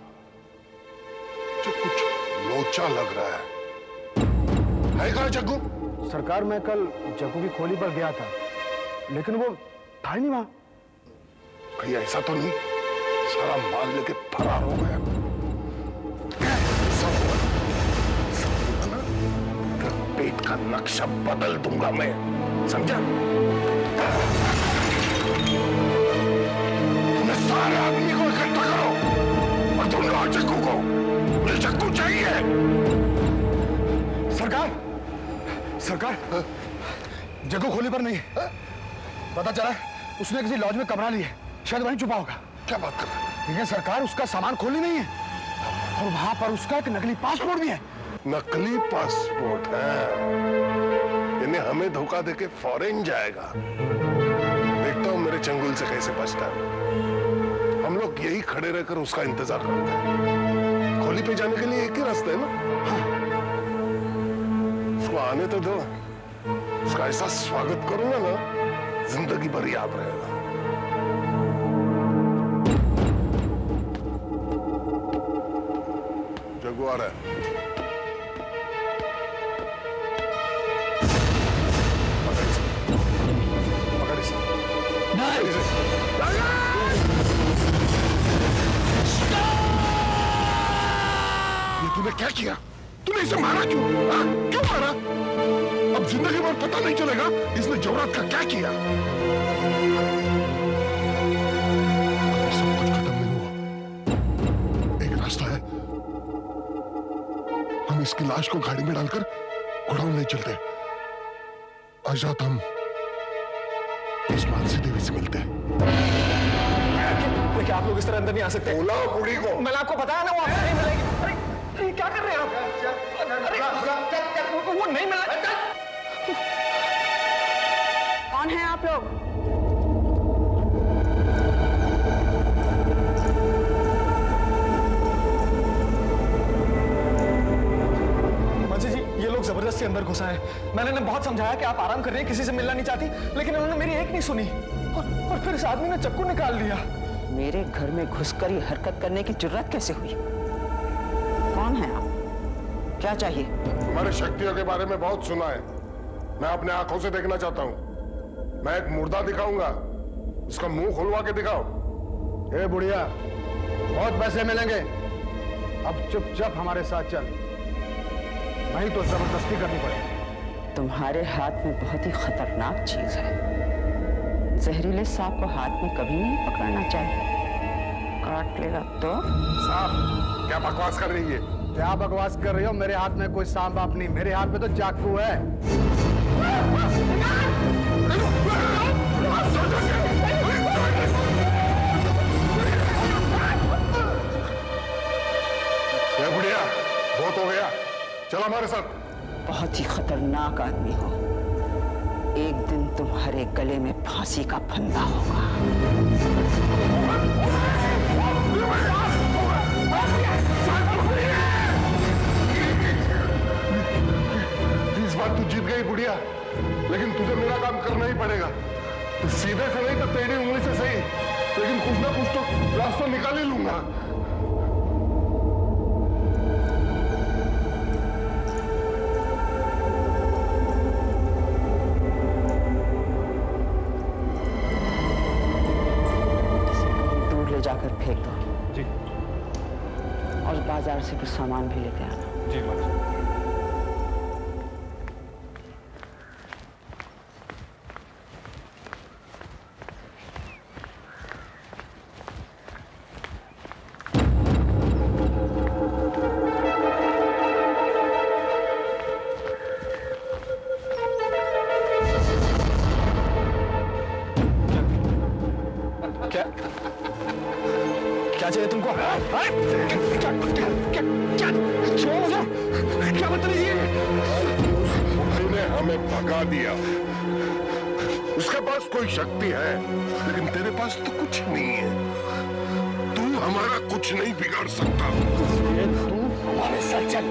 जो कुछ लोचा लग रहा है कहाँ जग्गू? सरकार, मैं कल जग्गू की खोली पर गया था, लेकिन वो था ही नहीं वहां। कहीं ऐसा तो नहीं सारा माल लेके फरार हो गया? पेट का नक्शा बदल दूंगा मैं, समझा? जग्गू खोली पर नहीं है। पता चला उसने किसी लॉज में कमरा लिया, शायद वहीं छुपा होगा। क्या बात कर रहे हैं? लेकिन सरकार उसका सामान खोली नहीं है और वहां पर उसका एक नकली पासपोर्ट भी है। नकली पासपोर्ट है, इन्हें हमें धोखा देके फॉरेन जाएगा। देखता हूं मेरे चंगुल से कैसे बचता है। हम लोग यही खड़े रहकर उसका इंतजार करते हैं। खोली पे जाने के लिए एक ही रास्ता है ना। हाँ। उसको आने तो दो, उसका ऐसा स्वागत करूंगा ना, जिंदगी भर याद रहेगा। जग्गू आ रहा है। पकड़ इसे। ये तूने क्या किया? तूने इसे मारा क्यों? हाँ? क्यों मारा? अब जिंदगी भर पता नहीं चलेगा इसने जौहरात का क्या किया। अभी सब कुछ खत्म नहीं हुआ। एक रास्ता है, हम इसकी लाश को गाड़ी में डालकर गोडाउन ले चलते। आज रात हम इस मानसी देवी से मिलते हैं। लेकिन आप लोग इस तरह अंदर नहीं आ सकते। बोला बुढ़ी को। मैंने आपको बताया ना वो आपसे नहीं मिलेगी। अरे क्या कर रहे हैं आप? अरे वो नहीं मिला। कौन है आप लोग? मानसी जी, ये लोग जबरदस्ती अंदर घुसा है। मैंने इन्हें बहुत समझाया कि आप आराम कर रही हैं, किसी से मिलना नहीं चाहती, लेकिन उन्होंने मेरी एक नहीं सुनी और फिर इस आदमी ने चाकू निकाल लिया। मेरे घर में घुसकर ये हरकत करने की जुर्रत कैसे हुई? कौन है आप? क्या चाहिए? तुम्हारी शक्तियों के बारे में बहुत सुना है, मैं अपने आंखों से देखना चाहता हूँ। मैं एक मुर्दा दिखाऊंगा, उसका मुंह खुलवा के दिखाओ। ए बुढ़िया, बहुत पैसे मिलेंगे, अब चुपचाप हमारे साथ चल, नहीं तो जबरदस्ती करनी पड़ेगी। तुम्हारे हाथ में बहुत ही खतरनाक चीज है। जहरीले सांप को हाथ में कभी नहीं पकड़ना चाहिए, काट लेगा तो। साहब, क्या बकवास कर रही है? क्या बकवास कर रही हो? मेरे हाथ में कोई सांप बाप नहीं, मेरे हाथ में तो चाकू है। ये बुढ़िया, बहुत हो गया, चलो हमारे साथ। बहुत ही खतरनाक आदमी हो, एक दिन तुम्हारे गले में फांसी का फंदा होगा। इस बार तू जीत गई बुढ़िया, लेकिन तुझे मेरा काम करना ही पड़ेगा। तो सीधे से नहीं तो टेढ़ी उंगली से सही, लेकिन कुछ ना कुछ तो रास्ता निकाल ही लूंगा। जाकर फेंक दो जी, और बाजार से कुछ सामान भी लेते आना। जी माता। क्या चाहिए तुमको? क्या बदतमीजी है? तूने हमें भगा दिया। उसके पास कोई शक्ति है, लेकिन तेरे पास तो कुछ नहीं है। तू हमारा कुछ नहीं बिगाड़ सकता। तू हमारे साथ चल।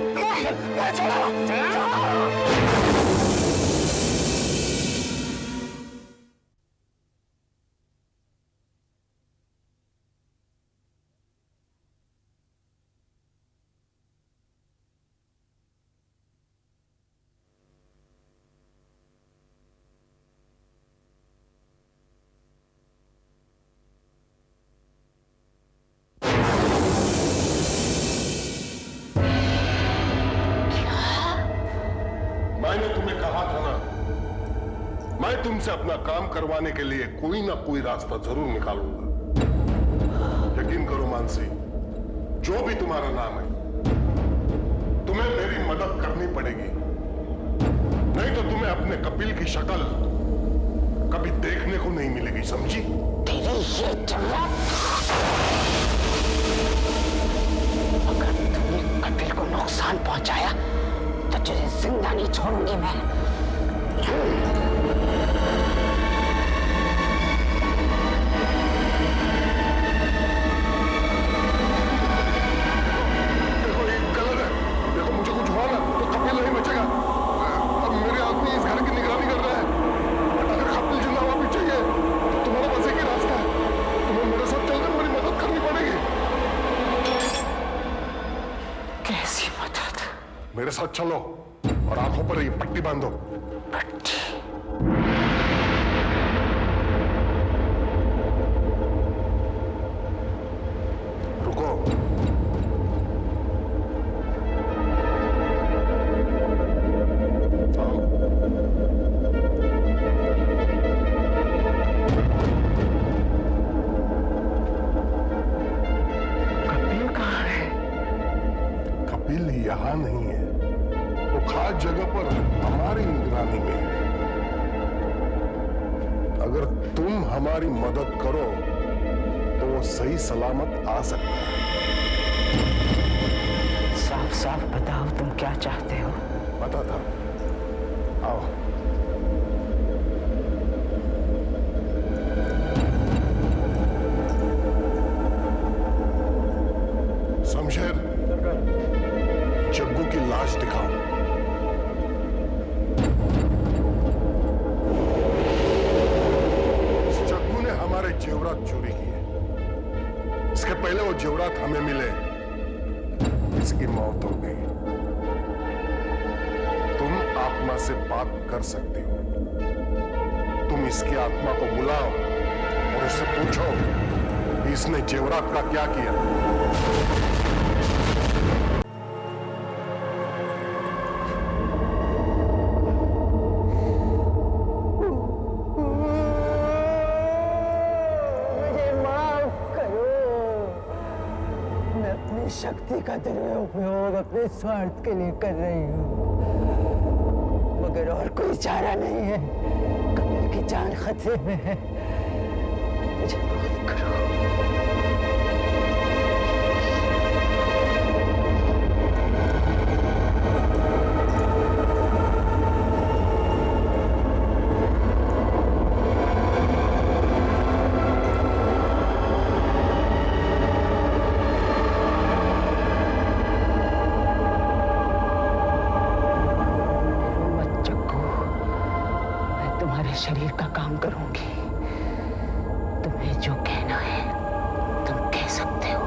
मैंने तुम्हें कहा था ना, मैं तुमसे अपना काम करवाने के लिए कोई ना कोई रास्ता जरूर निकालूंगा। यकीन करो मानसी, जो भी तुम्हारा नाम है, तुम्हें मेरी मदद करनी पड़ेगी। नहीं तो तुम्हें अपने कपिल की शक्ल कभी देखने को नहीं मिलेगी, समझी? तेरे ये जवाब, अगर तूने कपिल को नुकसान पहुंचाया तो तुझे जिंदा नहीं छोड़ूंगी मैं। देखो ये गलत है। देखो मुझे कुछ हुआ ना तो कपिल नहीं बचेगा। अब मेरे आदमी इस घर की निगरानी कर रहे हैं। अगर कपिल जिंदा वापस चाहिए तो तुम्हारा बस एक ही रास्ता है, तुम्हें मेरे साथ चलकर मेरी मदद करनी पड़ेगी। कैसी मदद? मेरे साथ चलो और आंखों पर ये पट्टी बांधो। पट्टी? रुको। आओ। कपिल कहाँ है? कपिल यहाँ नहीं है, वो खास जगह पर हमारी निगरानी में है। अगर तुम हमारी मदद करो तो वो सही सलामत आ सकता है। साफ साफ बताओ तुम क्या चाहते हो? पता था। आओ। शमशेर, जग्गू की लाश दिखाओ। जग्गू ने हमारे जेवरात चोरी किए। इसके पहले वो जेवरात हमें मिले, इसकी मौत हो गई। तुम आत्मा से बात कर सकती हो। तुम इसकी आत्मा को बुलाओ और उससे पूछो कि इसने जेवरात का क्या किया। शक्ति का दुरुपयोग अपने स्वार्थ के लिए कर रही हूँ, मगर और कोई चारा नहीं है। कपिल की जान खतरे में है, मुझे माफ करो। शरीर का काम करूंगी। तुम्हें जो कहना है तुम कह सकते हो।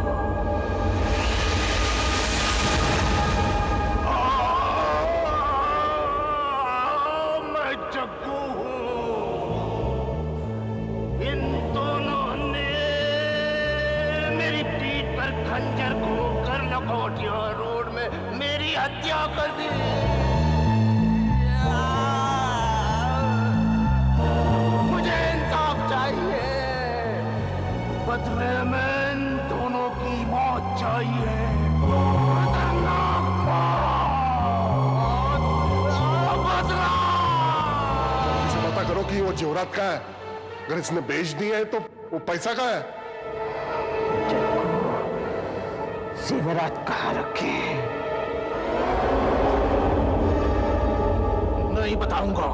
मैं जग्गू हूं। इन दोनों ने मेरी पीठ पर खंजर घोंपकर लखोटिया रोड में मेरी हत्या कर दी। बदले में इन दोनों की मौत चाहिए। खतरनाक मौत। बदला। इसे पता करो कि वो जेवरात का है। अगर इसने बेच दिया है तो वो पैसा का है। जेवरात कहाँ रखे? नहीं बताऊंगा,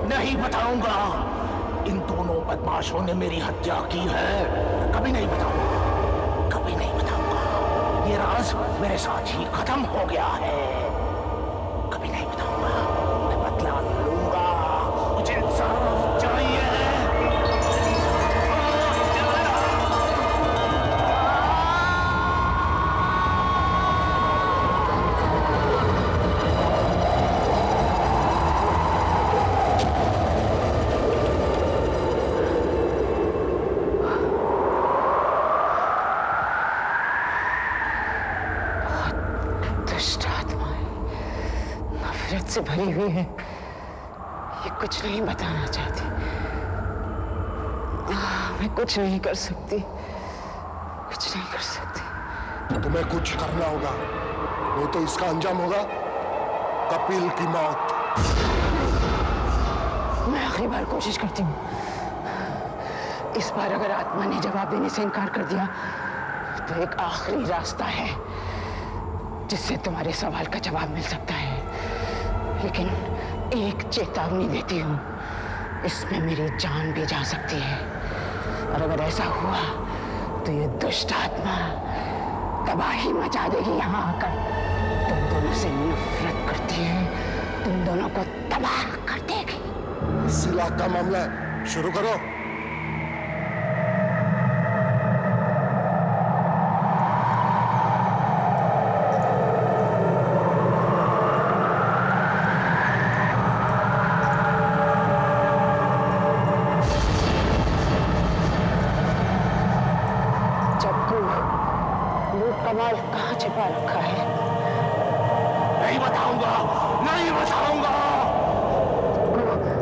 नहीं बताऊंगा। इन दोनों बदमाशों ने मेरी हत्या की है। कभी नहीं बताऊंगा, कभी नहीं बताऊंगा। ये राज मेरे साथ ही खत्म हो गया है। कभी नहीं बताऊंगा। मैं बदला लूंगा। मुझे इंसाफ चाहिए। से भरी हुई है। ये कुछ नहीं बताना चाहती। मैं कुछ नहीं कर सकती, कुछ नहीं कर सकती। तुम्हें कुछ करना होगा, नहीं तो इसका अंजाम होगा कपिल की मौत। आखिरी बार कोशिश करती हूँ। इस बार अगर आत्मा ने जवाब देने से इनकार कर दिया तो एक आखिरी रास्ता है जिससे तुम्हारे सवाल का जवाब मिल सकता है। लेकिन एक चेतावनी देती हूँ, इसमें मेरी जान भी जा सकती है। और अगर ऐसा हुआ तो ये दुष्ट आत्मा तबाही मचा देगी यहाँ आकर। तुम दोनों से नफरत करती है, तुम दोनों को तबाह कर देगी। सिला का मामला है, शुरू करो। कमाल कहाँ छिपा रखा है? नहीं बताऊंगा, नहीं बताऊंगा।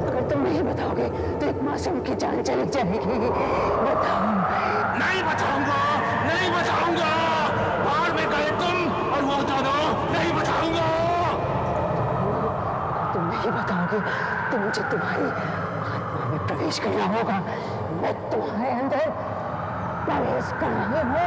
अगर तुम नहीं बताओगे तो एक मासूम की जान चली जाएगी। बताओ। नहीं बताऊंगा, नहीं बताऊंगा। बाहर में गए तुम और वो दोनों, नहीं बताऊंगा। तुम नहीं बताओगे तो मुझे तुम्हारी आत्मा में प्रवेश करना होगा। मैं तुम्हारे अंदर प्रवेश कर रही हूँ।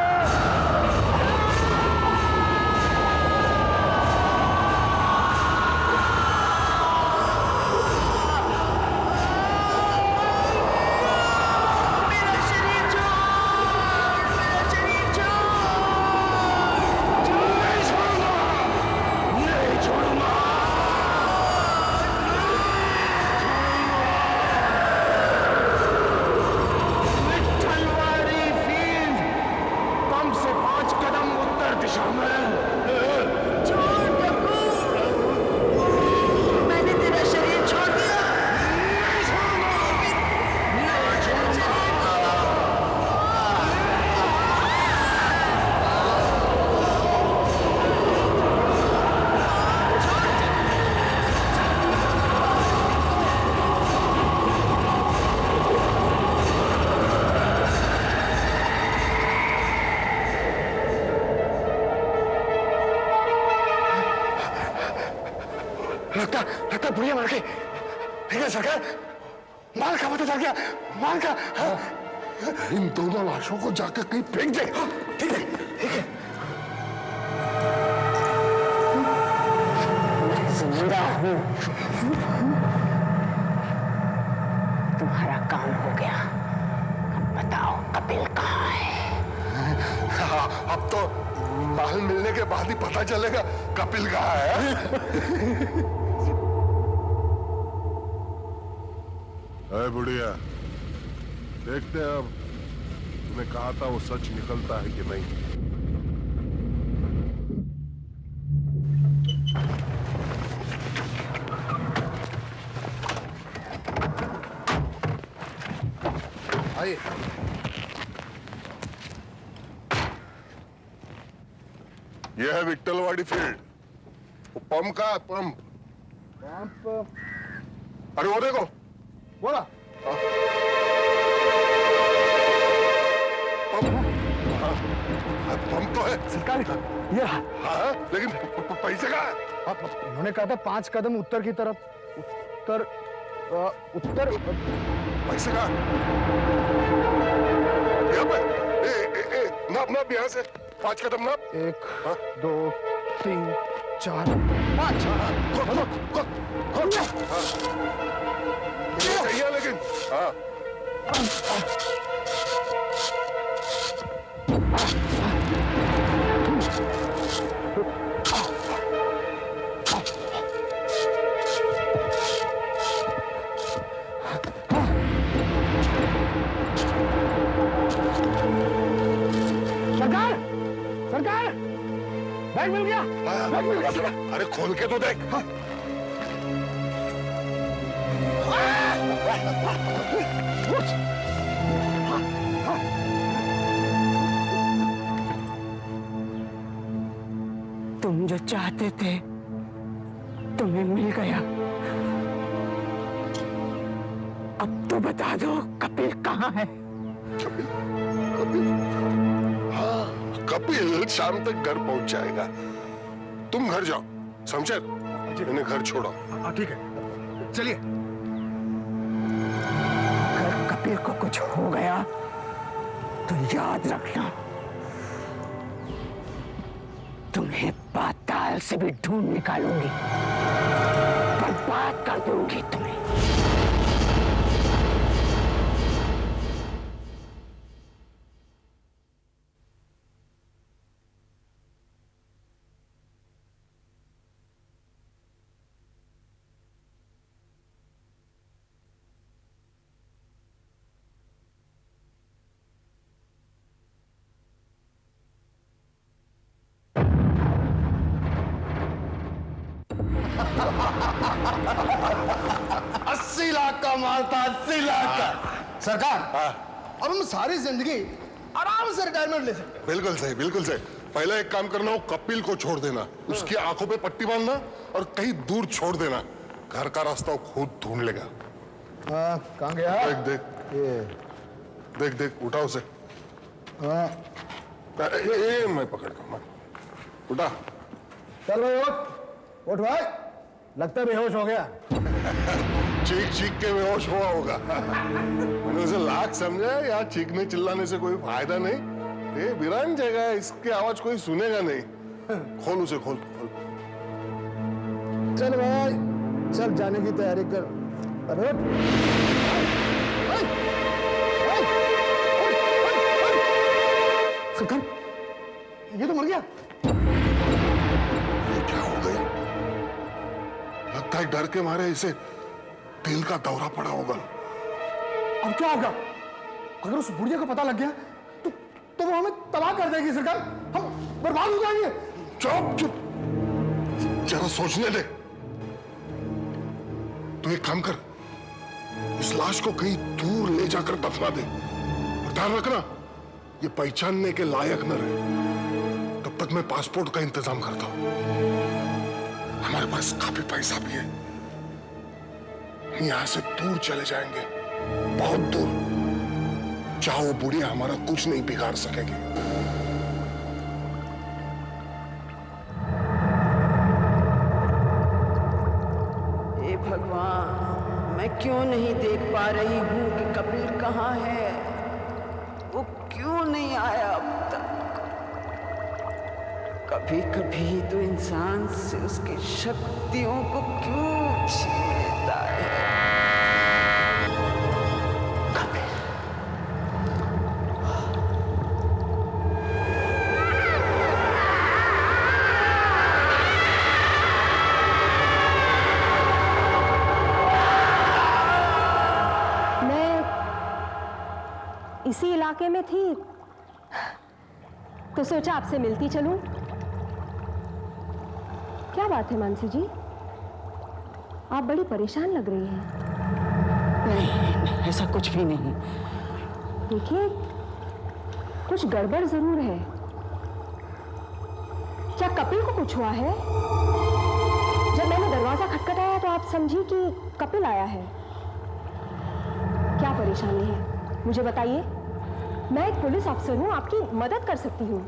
लगता बुढ़िया मर गई। ठीक है सरकार, माल का पता चल गया, माल का। इन दोनों लाशों को जाकर कहीं फेंक दे। ठीक है, ठीक है। मैं जिंदा हूँ। तुम्हारा काम हो गया। अब बताओ कपिल कहाँ है? हाँ, अब तो माल मिलने के बाद ही पता चलेगा कपिल कहाँ है। बुढ़िया, देखते हैं अब तूने कहा था वो सच निकलता है कि नहीं। आइए। यह है विट्ठलवाड़ी फील्ड। वो पंप का पंप। अरे वो देखो, बोला पंप तो है सरकार, ये हाँ, लेकिन पैसे कहाँ है? उन्होंने कहा था 5 कदम उत्तर की तरफ। उत्तर उत्तर पैसे कहाँ? यहाँ पे नाप नाप यहाँ से 5 कदम नाप। 1 2 3 4 5। सही है लेकिन हाँ। सरकार, सरकार, बैग मिल गया। बैग मिल गया। अरे खोल के तो देख। तुम जो चाहते थे तुम्हें मिल गया। अब तो बता दो कपिल कहाँ है? कपिल, कपिल, हाँ, कपिल शाम तक घर पहुंच जाएगा। तुम घर जाओ, शमशेर, इन्हें घर छोड़ो। ठीक है, चलिए। याद रखना, तुम्हें पाताल से भी ढूंढ निकालूंगी, बर्बाद कर दूंगी तुम्हें। सरकार, अब हम सारी जिंदगी आराम से रिटायरमेंट ले सकते हैं। बिल्कुल सही, बिल्कुल सही। पहले एक काम करना, हो कपिल को छोड़ देना, उसकी आंखों पे पट्टी बांधना और कहीं दूर छोड़ देना। घर का रास्ता वो खुद ढूंढ लेगा। कहाँ गया? देख देख देख देख, उठा उसे। मैं पकड़ता हूँ, उठा। चल भाई उठ भाई, लगता है बेहोश हो गया। चीख चीख के बेहोश हुआ होगा। मैंने उसे लाख समझा, यहाँ चीखने चिल्लाने से कोई फायदा नहीं। ये वीरान जगह है, इसकी आवाज कोई सुनेगा नहीं। खोल उसे, खोल खोल। चल भाई, चल जाने की तैयारी कर। अरे सरकार, ये तो मर गया। ये क्या हो गया? लगता है डर के मारे इसे दिल का दौरा पड़ा होगा। अब क्या होगा? अगर उस बुढ़िया को पता लग गया तो वो हमें तबाह कर देगी सरकार, हम बर्बाद हो जाएंगे। चुप चुप, जरा सोचने दे। तू एक काम कर, इस लाश को कहीं दूर ले जाकर दफना दे और ध्यान रखना ये पहचानने के लायक न रहे। तब तक मैं पासपोर्ट का इंतजाम करता हूं। हमारे पास काफी पैसा भी है, यहां से दूर चले जाएंगे, बहुत दूर। चाहो बुढ़िया हमारा कुछ नहीं बिगाड़ सकेगी। हे भगवान, मैं क्यों नहीं देख पा रही हूं कि कपिल कहाँ है? वो क्यों नहीं आया अब तक? कभी कभी तो इंसान से उसकी शक्तियों को क्यों छीन लेता है? इसी इलाके में थी तो सोचा आपसे मिलती चलूं। क्या बात है मानसी जी, आप बड़ी परेशान लग रही हैं। नहीं, ऐसा कुछ भी नहीं। देखिए, कुछ गड़बड़ जरूर है। क्या कपिल को कुछ हुआ है? जब मैंने दरवाजा खटखटाया तो आप समझी कि कपिल आया है। क्या परेशानी है मुझे बताइए, मैं एक पुलिस अफसर हूं, आपकी मदद कर सकती हूं।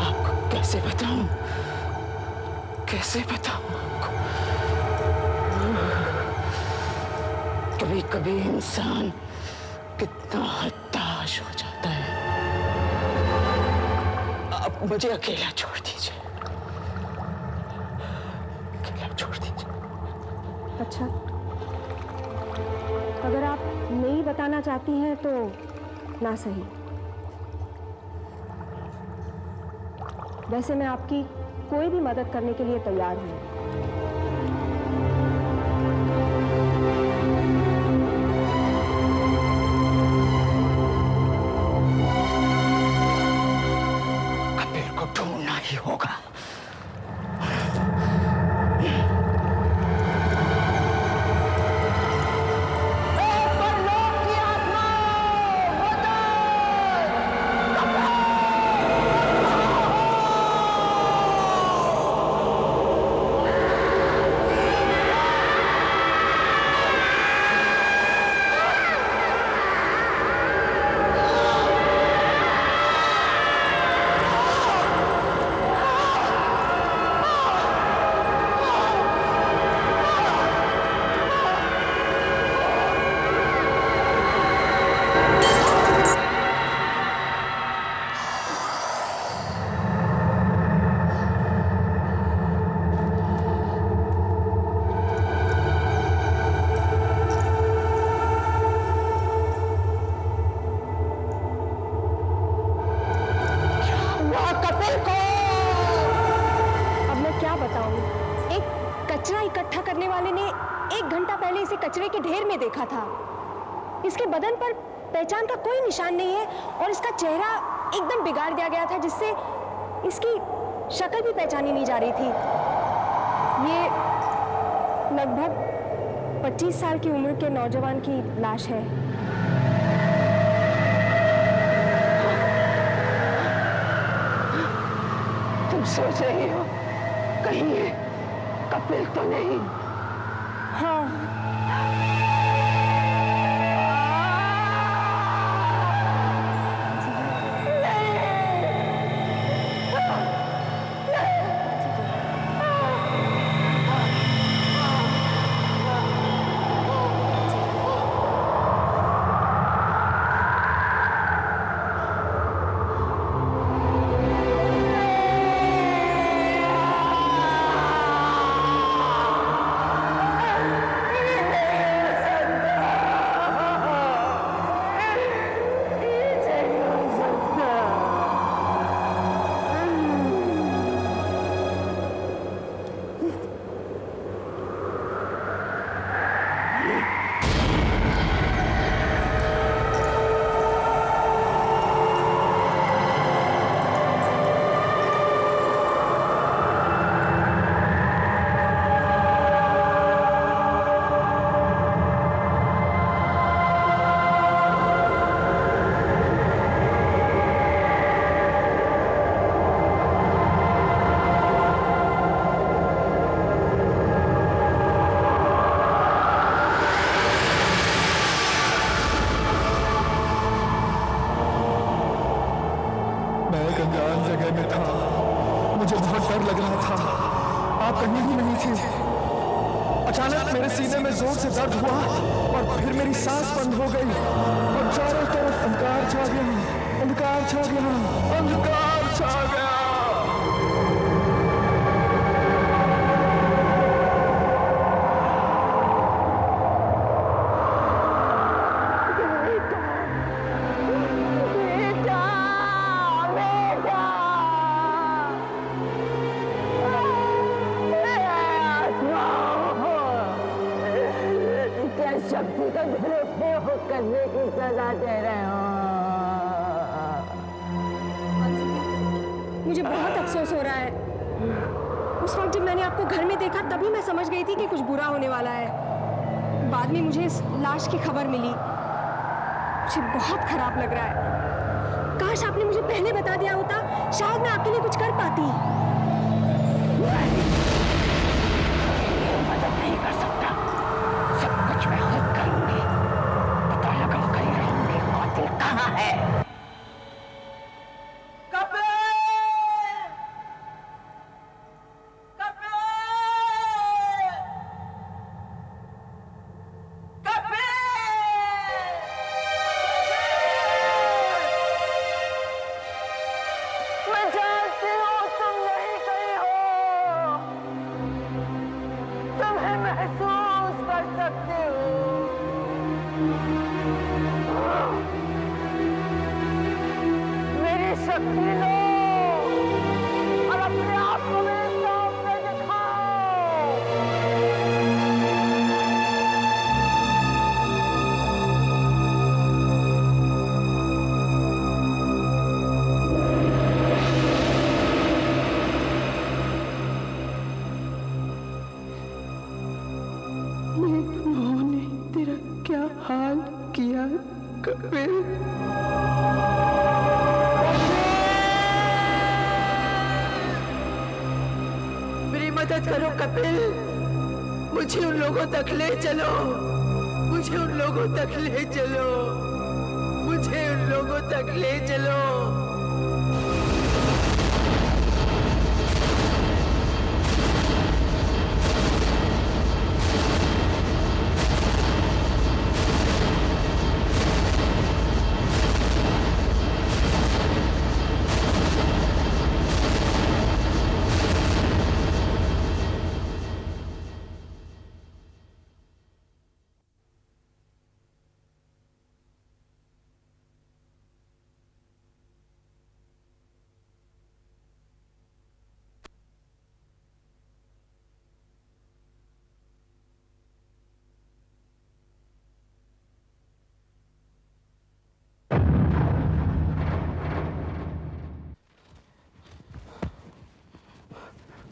आपको कैसे बताऊं, कैसे बताऊं आपको? कभी कभी इंसान कितना हताश हो जाता है। अब मुझे अकेला छोड़ दीजिए, अकेला छोड़ दीजिए। अच्छा, अगर आप नहीं बताना चाहती हैं तो ना सही। वैसे मैं आपकी कोई भी मदद करने के लिए तैयार हूं। कपिल को ढूंढना ही होगा। ढेर में देखा था। इसके बदन पर पहचान का कोई निशान नहीं है और इसका चेहरा एकदम बिगाड़ दिया गया था, जिससे इसकी शक्ल भी पहचानी नहीं जा रही थी। ये लगभग 25 साल की उम्र के नौजवान की लाश है। तुम सोच रही हो कहीं ये कपिल तो नहीं? हाँ। अचानक मेरे सीने में जोर से दर्द हुआ और फिर मेरी सांस बंद हो गई और चारों तरफ अंधकार छा गया, अंधकार छा गया, अंधकार छा गया। शक्ति का दुरुपयोग करने की सजा दे रहे हो। मुझे बहुत अफसोस हो रहा है। उस वक्त जब मैंने आपको घर में देखा तभी मैं समझ गई थी कि कुछ बुरा होने वाला है। बाद में मुझे इस लाश की खबर मिली। मुझे बहुत खराब लग रहा है। काश आपने मुझे पहले बता दिया होता, शायद मैं आपके लिए कुछ कर पाती। मदद नहीं कर सकता, सब कुछ मैं खुद करूंगी। पता लगा कहीं रहूंगी कातिल कहाँ है। मदद करो कपिल, मुझे उन लोगों तक ले चलो, मुझे उन लोगों तक ले चलो, मुझे उन लोगों तक ले चलो।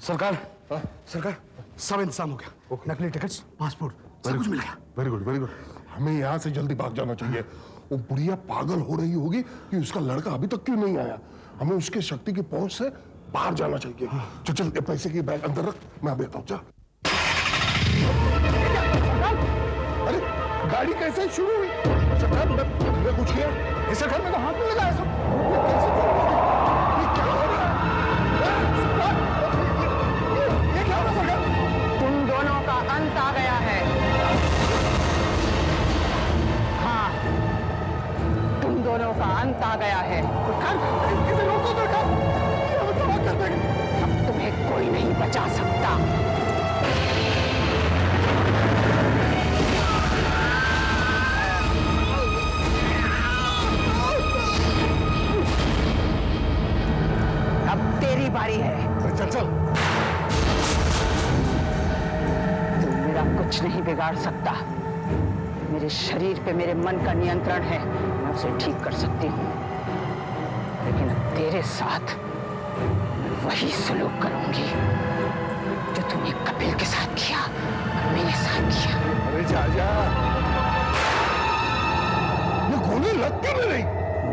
सरकार सरकार सब इंतजाम हो गया। नकली टिकट्स, पासपोर्ट, सब कुछ मिल गया। Very good very good. हमें यहाँ से जल्दी भाग जाना चाहिए। वो बुढ़िया पागल हो रही होगी कि उसका लड़का अभी तक क्यों नहीं आया। हमें उसके शक्ति की पहुंच से बाहर जाना चाहिए। चल चल, ये पैसे की बैग अंदर रख, मैं अभी आता हूँ। जा। अरे गाड़ी कैसे शुरू हुई? सरकार मैं कुछ किया? सरकार मैंने हाथ में लगाया सब। ये क्या हो रहा है? ये क्या हो रहा है सरकार? तुम दोनों का अंत आ गया है। हाँ, तुम दोनों का अंत आ गया है। इसे रोको सरकार, ये तबाह कर देंगे। अब तुम्हें कोई नहीं बचा सकता। अब तेरी बारी है। चल चल। तुम मेरा कुछ नहीं बिगाड़ सकता। मेरे शरीर पे मेरे मन का नियंत्रण है, मैं उसे ठीक कर सकती हूँ। लेकिन अब तेरे साथ मैं वही सलूक करूंगी जो तूने कपिल के साथ किया और मेरे साथ किया। अरे जा जा, ये गोली लग क्यों नहीं रही?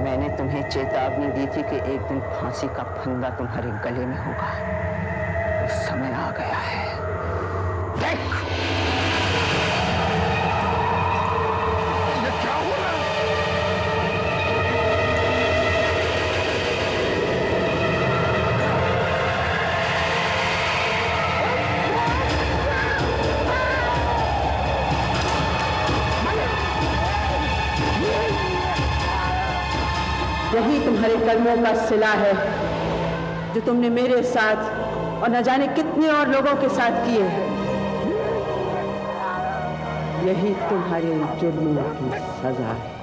मैंने तुम्हें चेतावनी दी थी कि एक दिन फांसी का फंदा तुम्हारे गले में होगा। वो समय आ गया है। देख, ये क्या हो रहा है? यही तुम्हारे कर्मों का सिला है जो तुमने मेरे साथ और न जाने कितने और लोगों के साथ किए। यही तुम्हारे जुर्मों की सजा है।